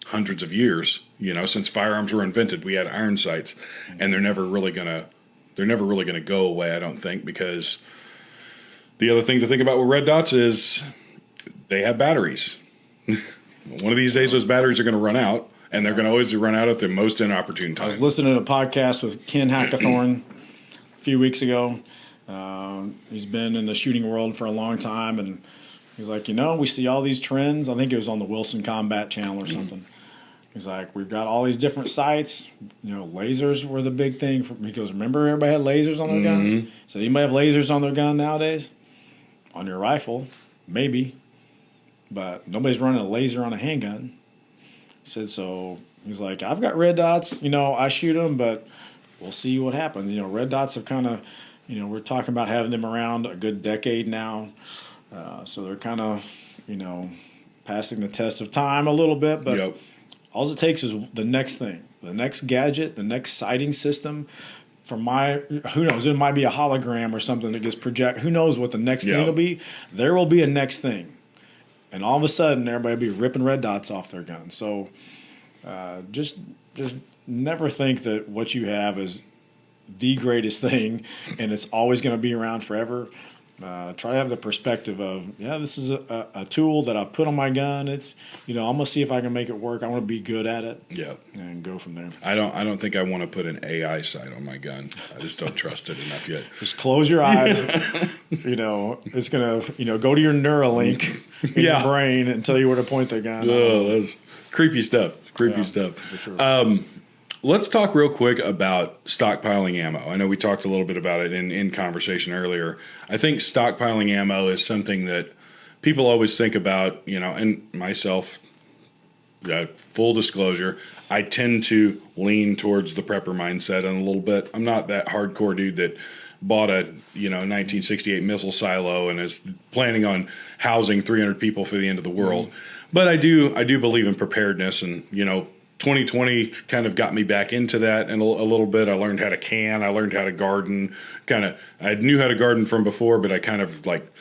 hundreds of years. Since firearms were invented, we had iron sights, and they're never really gonna go away, I don't think, because the other thing to think about with red dots is they have batteries. One of these days, those batteries are going to run out. And they're going to always run out at the most inopportune time. I was listening to a podcast with Ken Hackathorn a few weeks ago. He's been in the shooting world for a long time, and he's like, we see all these trends. I think it was on the Wilson Combat Channel or something. He's like, we've got all these different sights. Lasers were the big thing. He goes, remember everybody had lasers on their guns? So anybody have lasers on their gun nowadays? On your rifle, maybe. But nobody's running a laser on a handgun. He said, so he's like, I've got red dots, I shoot them, but we'll see what happens. Red dots have kind of, we're talking about having them around a good decade now. So they're kind of, passing the test of time a little bit, but all it takes is the next thing, the next gadget, the next sighting system. Who knows, it might be a hologram or something that gets projected. Who knows what the next thing will be? There will be a next thing. And all of a sudden, everybody will be ripping red dots off their guns. So just never think that what you have is the greatest thing and it's always going to be around forever. Try to have the perspective of, this is a tool that I put on my gun. It's, I'm going to see if I can make it work. I want to be good at it. Yeah. And go from there. I don't think I want to put an AI sight on my gun. I just don't trust it enough yet. Just close your eyes. It's going to, go to your Neuralink in your brain and tell you where to point the gun. Oh, that's creepy stuff. Stuff. For sure. Let's talk real quick about stockpiling ammo. I know we talked a little bit about it in conversation earlier. I think stockpiling ammo is something that people always think about, and myself full disclosure, I tend to lean towards the prepper mindset a little bit. I'm not that hardcore dude that bought a 1968 missile silo and is planning on housing 300 people for the end of the world. But I do believe in preparedness, and 2020 kind of got me back into that and a little bit. I learned how to can. I learned how to garden. I knew how to garden from before, but I kind of like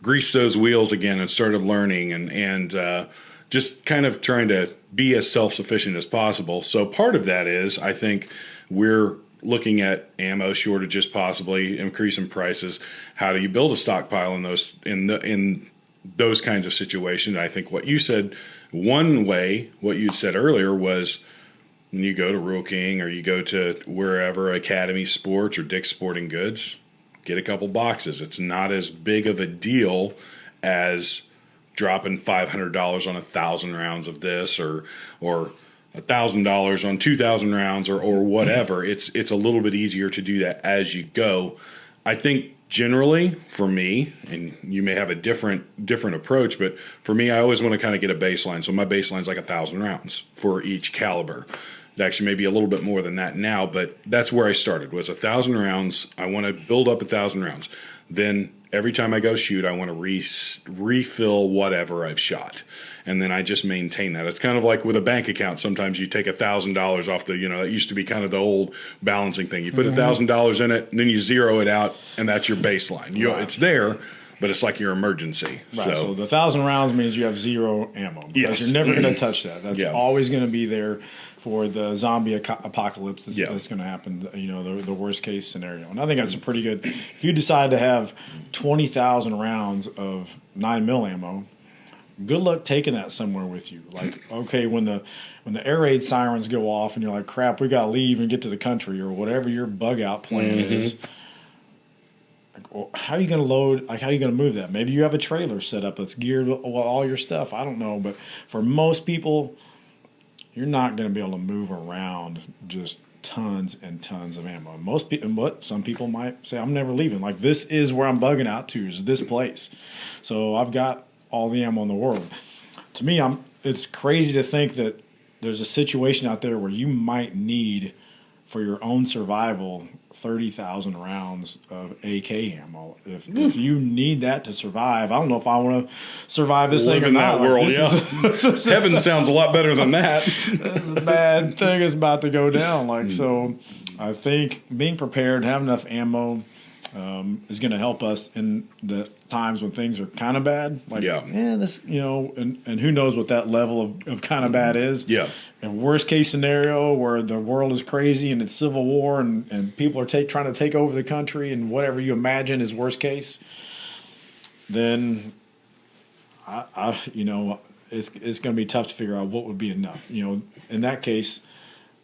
greased those wheels again and started learning and just kind of trying to be as self-sufficient as possible. So part of that is, I think we're looking at ammo shortages, possibly increasing prices. How do you build a stockpile in those kinds of situations? I think what you said, what you said earlier was, when you go to Rural King or you go to wherever, Academy Sports or Dick's Sporting Goods, get a couple boxes. It's not as big of a deal as dropping $500 on 1,000 rounds of this or $1,000 on 2,000 rounds or whatever. It's a little bit easier to do that as you go. I think generally for me, and you may have a different approach, but for me, I always want to kind of get a baseline. So my baseline's like 1,000 rounds for each caliber. It actually may be a little bit more than that now, but that's where I started, was 1,000 rounds. I want to build up 1,000 rounds. Then every time I go shoot, I want to refill whatever I've shot. And then I just maintain that. It's kind of like with a bank account. Sometimes you take $1,000 off that used to be kind of the old balancing thing. You put $1,000 in it, and then you zero it out, and that's your baseline. It's there, but it's like your emergency. Right. So the 1,000 rounds means you have zero ammo. Because yes. You're never going to touch that. That's always going to be there for the zombie apocalypse that's going to happen, the worst case scenario. And I think that's a pretty good – if you decide to have 20,000 rounds of 9mm ammo, good luck taking that somewhere with you. Like, okay, when the air raid sirens go off and you're like, crap, we got to leave and get to the country, or whatever your bug out plan is, like, well, how are you going to load? Like, how are you going to move that? Maybe you have a trailer set up that's geared with all your stuff. I don't know. But for most people, you're not going to be able to move around just tons and tons of ammo. Most people, but some people might say, I'm never leaving. Like, this is where I'm bugging out to, is this place. So I've got all the ammo in the world. To me, it's crazy to think that there's a situation out there where you might need, for your own survival, 30,000 rounds of AK ammo. If you need that to survive, I don't know if I want to survive this thing or not. That world, Heaven sounds a lot better than that. This is a bad thing is about to go down. So I think being prepared, having enough ammo is going to help us in the times when things are kind of bad. This, and who knows what that level of kind of bad is. Yeah. And worst case scenario where the world is crazy and it's civil war and people are trying to take over the country and whatever you imagine is worst case, then it's going to be tough to figure out what would be enough. In that case,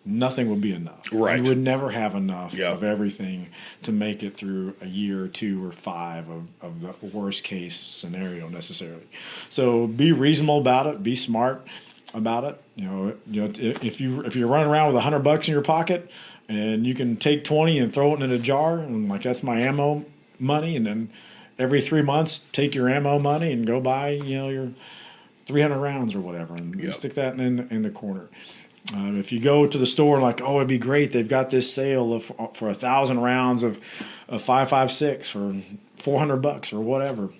nothing would be enough. Right. You would never have enough of everything to make it through a year or 2 or 5 of the worst case scenario necessarily. So be reasonable about it. Be smart about it. If you're running around with $100 in your pocket and you can take 20 and throw it in a jar, and like, that's my ammo money, and then every 3 months take your ammo money and go buy your 300 rounds or whatever, and stick that in the corner. If you go to the store like, oh, it'd be great, they've got this sale for 1,000 rounds of 5.56 for $400 or whatever.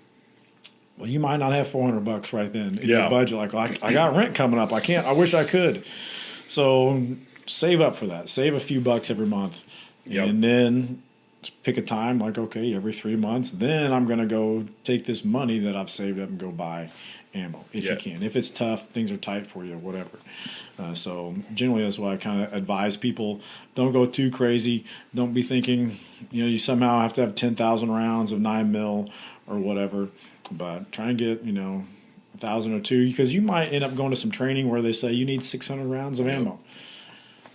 Well, you might not have $400 right then in your budget. Like, I got rent coming up. I wish I could. So save up for that. Save a few bucks every month, and then pick a time. Like, okay, every 3 months, then I'm going to go take this money that I've saved up and go buy ammo if you can. If it's tough, things are tight for you, whatever. So generally, that's why I kind of advise people: don't go too crazy. Don't be thinking you somehow have to have 10,000 rounds of 9mm or whatever. But try and get 1,000 or 2, because you might end up going to some training where they say you need 600 rounds of ammo.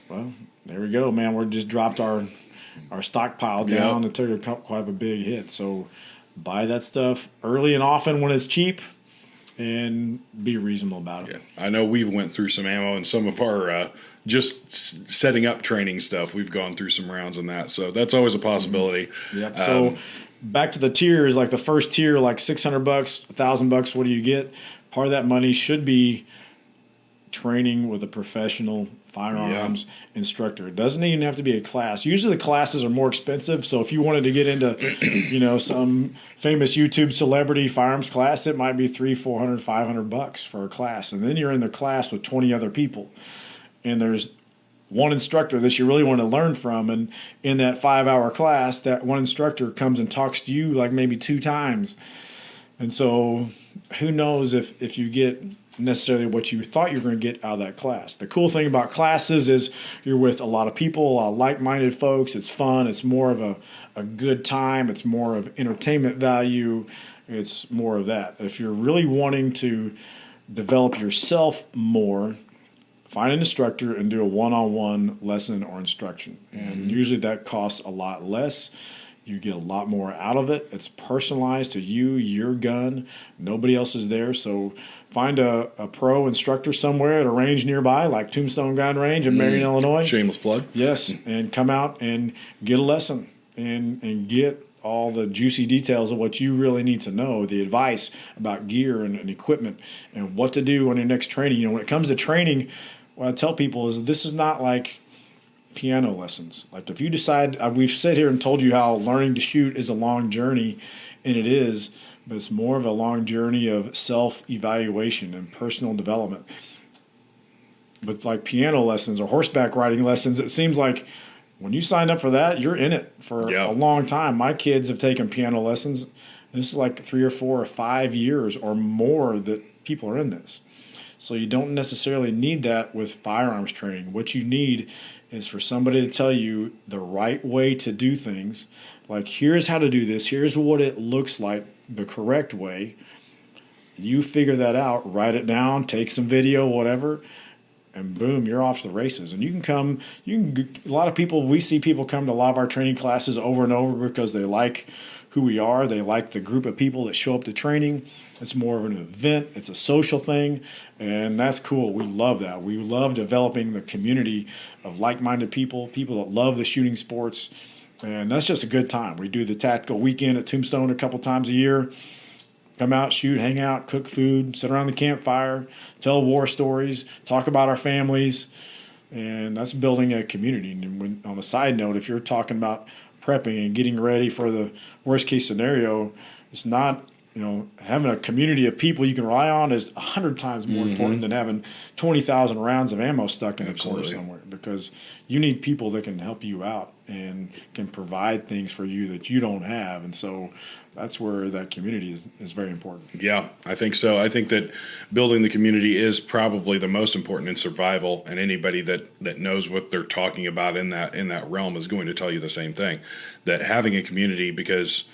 Well, there we go, man. We just dropped our stockpile down and took quite a big hit. So buy that stuff early and often when it's cheap, and be reasonable about it. Yeah. I know we've went through some ammo and some of our just setting up training stuff. We've gone through some rounds on that, so that's always a possibility. Yep. So back to the tiers, like the first tier, like $600, $1,000. What do you get? Part of that money should be training with a professional firearms instructor. It doesn't even have to be a class. Usually the classes are more expensive. So if you wanted to get into, some famous YouTube celebrity firearms class, it might be $300, $400, $500 for a class. And then you're in the class with 20 other people. And there's one instructor that you really want to learn from. And in that 5-hour class, that one instructor comes and talks to you like maybe 2 times. And so who knows if you get necessarily what you thought you were going to get out of that class. The cool thing about classes is you're with a lot of people, a lot of like-minded folks. It's fun. It's more of a good time. It's more of entertainment value. It's more of that. If you're really wanting to develop yourself more, find an instructor and do a one-on-one lesson or instruction. And usually that costs a lot less. You get a lot more out of it. It's personalized to you, your gun. Nobody else is there. So find a pro instructor somewhere at a range nearby, like Tombstone Gun Range in Marion, Illinois. Shameless plug. Yes, and come out and get a lesson and get all the juicy details of what you really need to know, the advice about gear and equipment and what to do on your next training. When it comes to training, what I tell people is this is not like piano lessons. Like if you decide, we've sat here and told you how learning to shoot is a long journey, and it is, but it's more of a long journey of self-evaluation and personal development. But like piano lessons or horseback riding lessons, it seems like when you signed up for that, you're in it for a long time. My kids have taken piano lessons. This is like 3 or 4 or 5 years or more that people are in this. So you don't necessarily need that with firearms training. What you need is for somebody to tell you the right way to do things. Like, here's how to do this. Here's what it looks like the correct way. You figure that out, write it down, take some video, whatever, and boom, you're off to the races. And a lot of people, we see people come to a lot of our training classes over and over because they like who we are. They like the group of people that show up to training. It's more of an event. It's a social thing, and that's cool. We love that. We love developing the community of like-minded people that love the shooting sports, and that's just a good time. We do the tactical weekend at Tombstone a couple times a year. Come out, shoot, hang out, cook food, sit around the campfire, tell war stories, talk about our families, and that's building a community. And on a side note, if you're talking about prepping and getting ready for the worst-case scenario, it's not – having a community of people you can rely on is 100 times more important than having 20,000 rounds of ammo stuck in a corner somewhere, because you need people that can help you out and can provide things for you that you don't have. And so that's where that community is very important. Yeah, I think so. I think that building the community is probably the most important in survival, and anybody that knows what they're talking about in that realm is going to tell you the same thing, that having a community, because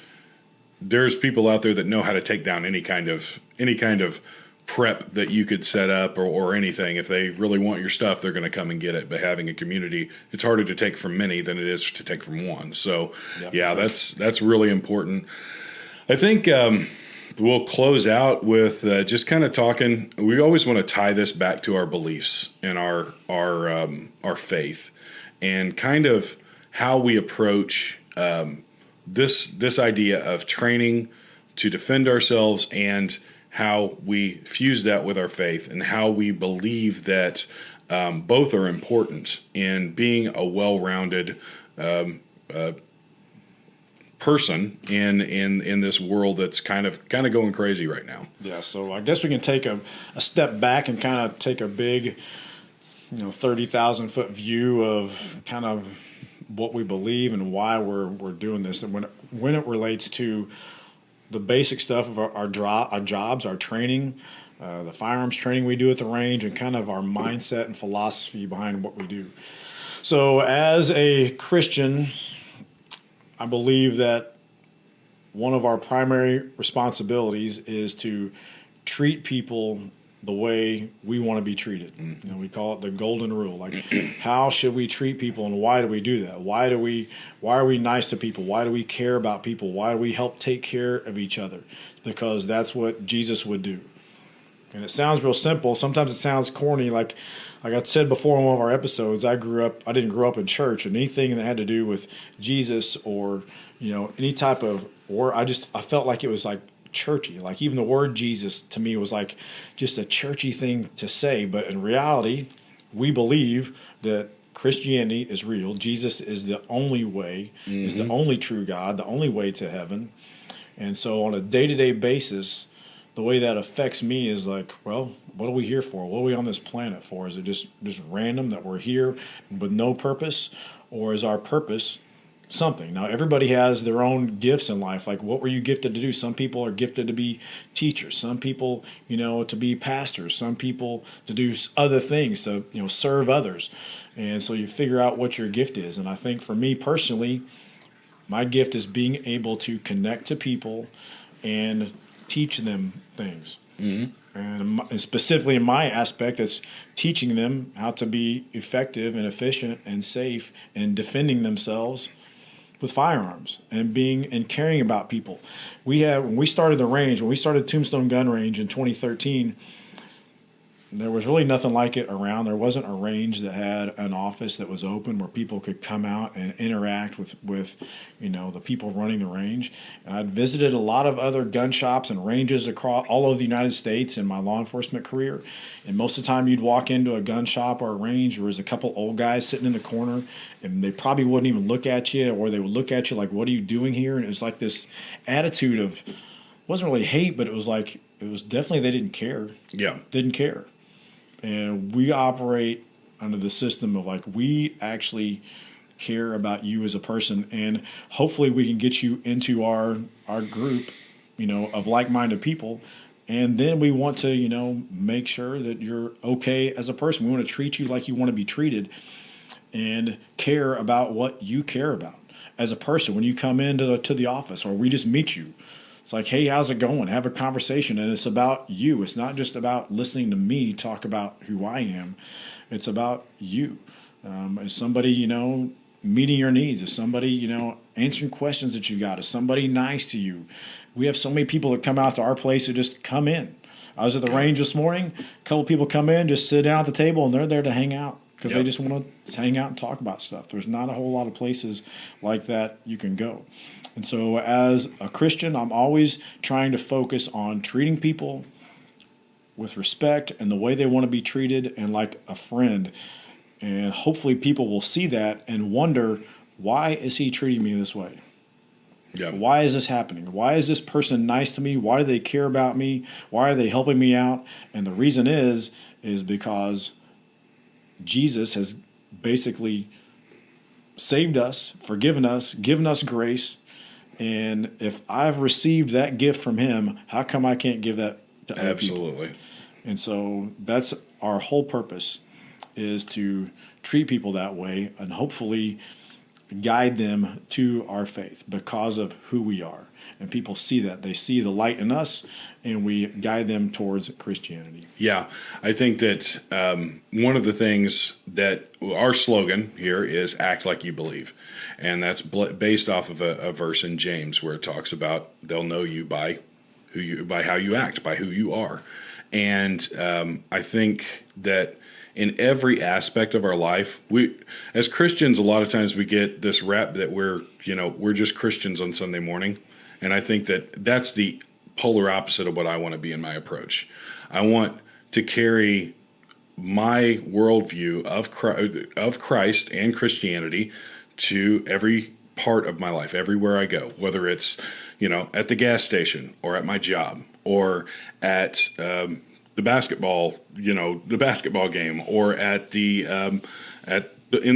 there's people out there that know how to take down any kind of prep that you could set up or anything. If they really want your stuff, they're going to come and get it. But having a community, it's harder to take from many than it is to take from one. So, that's really important. I think we'll close out with just kind of talking. We always want to tie this back to our beliefs and our faith, and kind of how we approach this idea of training to defend ourselves, and how we fuse that with our faith, and how we believe that both are important in being a well-rounded person in this world that's kind of going crazy right now. Yeah, so I guess we can take a step back and kind of take a big 30,000-foot view of kind of what we believe and why we're doing this, and when it relates to the basic stuff of our jobs, our training, the firearms training we do at the range, and kind of our mindset and philosophy behind what we do. So as a Christian, I believe that one of our primary responsibilities is to treat people the way we want to be treated. We call it the golden rule. Like, how should we treat people, and why do we do that? Why are we nice to people? Why do we care about people? Why do we help take care of each other? Because that's what Jesus would do. And it sounds real simple. Sometimes it sounds corny. Like I said before in one of our episodes, I didn't grow up in church, and anything that had to do with Jesus or any type of, or I felt like it was like churchy. Like even the word Jesus to me was like just a churchy thing to say. But in reality, we believe that Christianity is real. Jesus is the only way, is the only true God, the only way to heaven. And so on a day-to-day basis, the way that affects me is like, well, what are we here for? What are we on this planet for? Is it just random that we're here with no purpose? Or is our purpose something? Now, everybody has their own gifts in life. Like, what were you gifted to do? Some people are gifted to be teachers. Some people, to be pastors. Some people to do other things, to, serve others. And so you figure out what your gift is. And I think for me personally, my gift is being able to connect to people and teach them things. And specifically in my aspect, it's teaching them how to be effective and efficient and safe in defending themselves with firearms and caring about people. When we started the range, when we started Tombstone Gun Range in 2013, there was really nothing like it around. There wasn't a range that had an office that was open where people could come out and interact with the people running the range. And I'd visited a lot of other gun shops and ranges across all over the United States in my law enforcement career. And most of the time you'd walk into a gun shop or a range, there was a couple old guys sitting in the corner, and they probably wouldn't even look at you, or they would look at you like, what are you doing here? And it was like this attitude of, it wasn't really hate, but it was definitely they didn't care. Yeah. Didn't care. And we operate under the system of like, we actually care about you as a person, and hopefully we can get you into our group, of like-minded people. And then we want to, make sure that you're okay as a person. We want to treat you like you want to be treated and care about what you care about as a person when you come into the office, or we just meet you. It's like, hey, how's it going? Have a conversation. And it's about you. It's not just about listening to me talk about who I am. It's about you. Is somebody, meeting your needs? Is somebody, answering questions that you got? Is somebody nice to you? We have so many people that come out to our place that just come in. I was at the range this morning. A couple people come in, just sit down at the table, and they're there to hang out because they just want to hang out and talk about stuff. There's not a whole lot of places like that you can go. And so as a Christian, I'm always trying to focus on treating people with respect and the way they want to be treated, and like a friend. And hopefully people will see that and wonder, why is he treating me this way? Yeah. Why is this happening? Why is this person nice to me? Why do they care about me? Why are they helping me out? And the reason is because Jesus has basically saved us, forgiven us, given us grace. And if I've received that gift from him, how come I can't give that to other people? Absolutely. And so that's our whole purpose, is to treat people that way and hopefully guide them to our faith because of who we are. And people see that. They see the light in us, and we guide them towards Christianity. Yeah, I think that one of the things that our slogan here is act like you believe. And that's based off of a verse in James where it talks about they'll know you by how you act, by who you are. And I think that in every aspect of our life, we as Christians, a lot of times we get this rap that we're just Christians on Sunday morning. And I think that that's the polar opposite of what I want to be in my approach. I want to carry my worldview of Christ and Christianity to every part of my life, everywhere I go, whether it's, at the gas station or at my job or at the basketball game or at in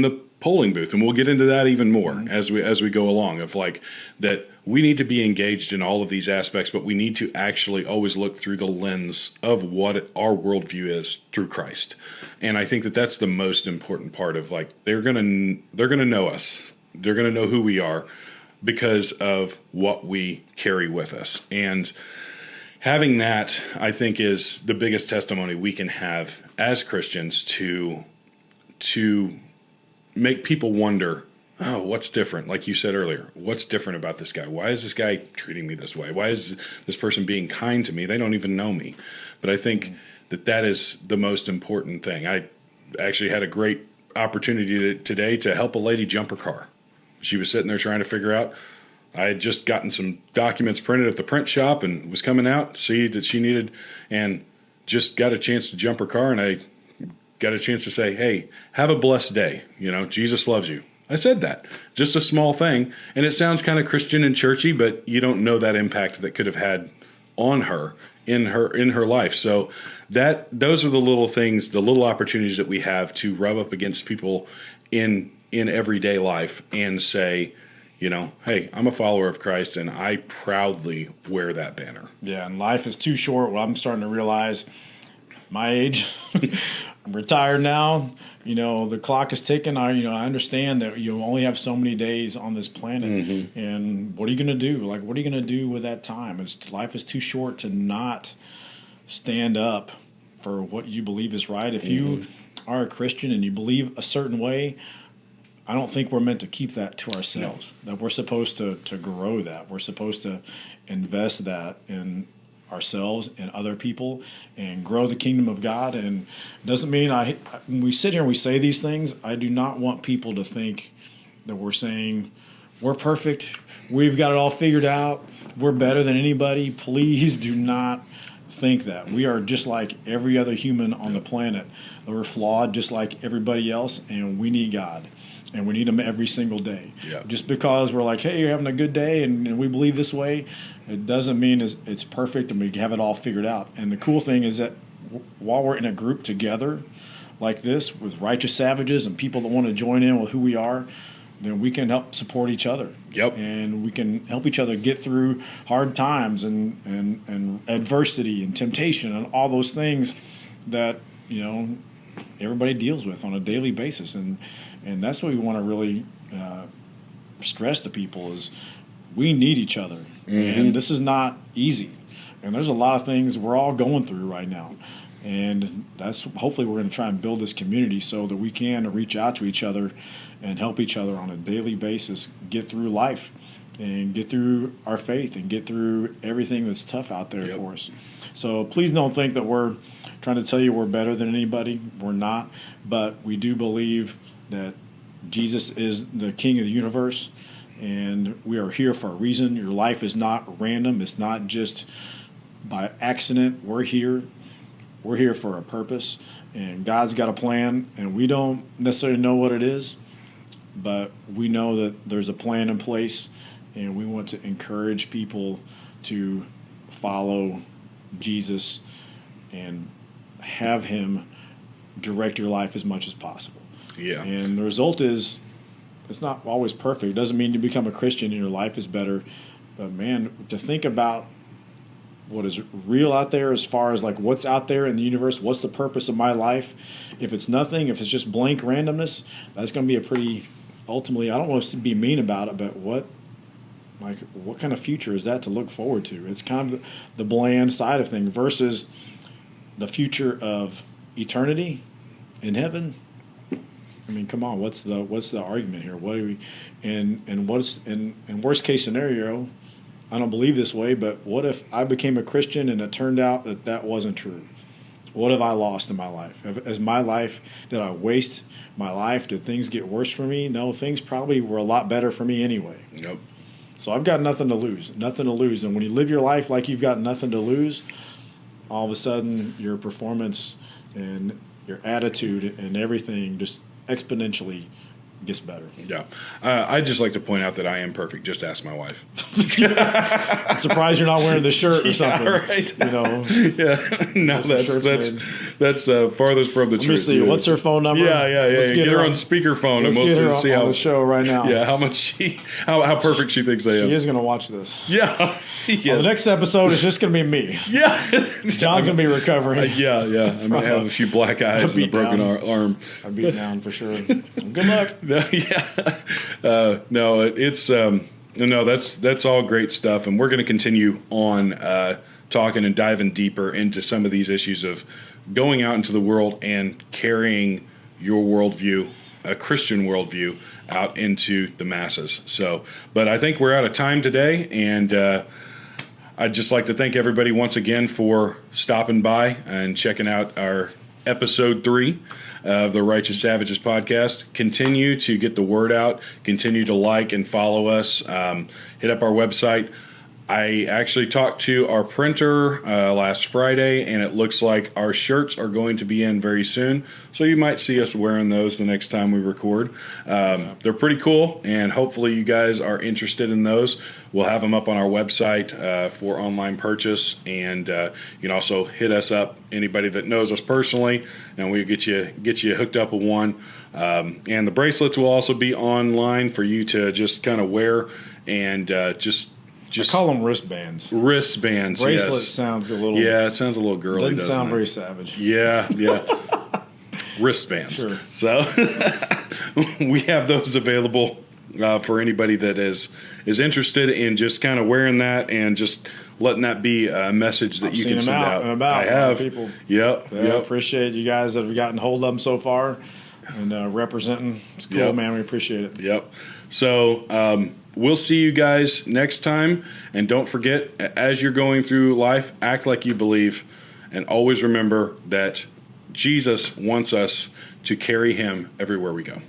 the polling booth. And we'll get into that even more as we go along, of like that we need to be engaged in all of these aspects, but we need to actually always look through the lens of what our worldview is through Christ. And I think that that's the most important part of, like, they're gonna know us. They're gonna know who we are because of what we carry with us. And having that, I think, is the biggest testimony we can have as Christians to make people wonder, oh, what's different? Like you said earlier, what's different about this guy? Why is this guy treating me this way? Why is this person being kind to me? They don't even know me. But I think that is the most important thing. I actually had a great opportunity today to help a lady jump her car. She was sitting there trying to figure out, I had just gotten some documents printed at the print shop and was coming out to see that she needed, and just got a chance to jump her car, and I got a chance to say, hey, have a blessed day. Jesus loves you. I said that. Just a small thing. And it sounds kind of Christian and churchy, but you don't know that impact that could have had on her in her life. So those are the little things, the little opportunities that we have to rub up against people in everyday life and say, hey, I'm a follower of Christ, and I proudly wear that banner. Yeah, and life is too short. Well, I'm starting to realize my age. I'm retired now. The clock is ticking. I understand that you only have so many days on this planet, and what are you going to do? Like, what are you going to do with that time? Life is too short to not stand up for what you believe is right. If you are a Christian and you believe a certain way, I don't think we're meant to keep that to ourselves. No. That we're supposed to grow that. We're supposed to invest that in ourselves and other people and grow the kingdom of God. And it doesn't mean when we sit here and we say these things, I do not want people to think that we're saying we're perfect, we've got it all figured out, we're better than anybody. Please do not think that. We are just like every other human on the planet. We're flawed just like everybody else, and we need God. And we need them every single day. Yeah. Just because we're like, hey, you're having a good day and we believe this way, it doesn't mean it's perfect and we have it all figured out. And the cool thing is that while we're in a group together like this with righteous savages and people that want to join in with who we are, then we can help support each other. Yep. And we can help each other get through hard times and adversity and temptation and all those things that, everybody deals with on a daily basis. And that's what we want to really stress to people is we need each other. And this is not easy. And there's a lot of things we're all going through right now. And that's hopefully we're going to try and build this community so that we can reach out to each other and help each other on a daily basis get through life and get through our faith and get through everything that's tough out there for us. So please don't think that we're trying to tell you we're better than anybody. We're not. But we do believe that Jesus is the King of the universe, and we are here for a reason. Your life is not random. It's not just by accident. We're here. We're here for a purpose, and God's got a plan, and we don't necessarily know what it is, but we know that there's a plan in place, and we want to encourage people to follow Jesus and have him direct your life as much as possible. Yeah. And the result is it's not always perfect. It doesn't mean you become a Christian and your life is better. But, man, to think about what is real out there as far as, like, what's out there in the universe, what's the purpose of my life. If it's nothing, if it's just blank randomness, that's going to be a pretty – ultimately, I don't want to be mean about it, but what kind of future is that to look forward to? It's kind of the bland side of things versus the future of eternity in heaven. I mean, come on, what's the argument here? What do we and what's in worst case scenario? I don't believe this way, but what if I became a Christian and it turned out that wasn't true? What have I lost in my life? Did I waste my life? Did things get worse for me? No, things probably were a lot better for me anyway. Nope. So I've got nothing to lose. And when you live your life like you've got nothing to lose, all of a sudden your performance and your attitude and everything just exponentially gets better. Yeah. I'd just like to point out that I am perfect. Just ask my wife. I'm surprised you're not wearing the shirt or something. Yeah, right. Yeah. No, that's farthest from the truth. Let me see. What's her phone number? Yeah. Get her on speakerphone and we'll see on the show right now. Yeah, how perfect she thinks I am. She is going to watch this. Yeah. Yes. Well, the next episode is just going to be me. Yeah. John's going to be recovering. Yeah. I might have a few black eyes and a broken arm. I'll be down for sure. Good luck. Yeah. That's all great stuff. And we're going to continue on talking and diving deeper into some of these issues of going out into the world and carrying your worldview, a Christian worldview, out into the masses. But I think we're out of time today, and I'd just like to thank everybody once again for stopping by and checking out our episode 3 of the Righteous Savages podcast. Continue to get the word out. Continue to like and follow us. Hit up our website. I actually talked to our printer last Friday, and it looks like our shirts are going to be in very soon. So you might see us wearing those the next time we record. They're pretty cool, and hopefully you guys are interested in those. We'll have them up on our website for online purchase, and you can also hit us up, anybody that knows us personally, and we'll get you hooked up with one. And the bracelets will also be online for you to just kind of wear and just I call them wristbands. Wristbands, Bracelet yes. sounds a little... Yeah, it sounds a little girly, doesn't sound it? very savage. Yeah. Wristbands. Sure. So we have those available for anybody that is interested in just kind of wearing that and just letting that be a message that I've you seen can them send out. and about. I have. People. Yep. I appreciate you guys that have gotten hold of them so far and representing. It's cool, man. We appreciate it. Yep. So we'll see you guys next time. And don't forget, as you're going through life, act like you believe. And always remember that Jesus wants us to carry him everywhere we go.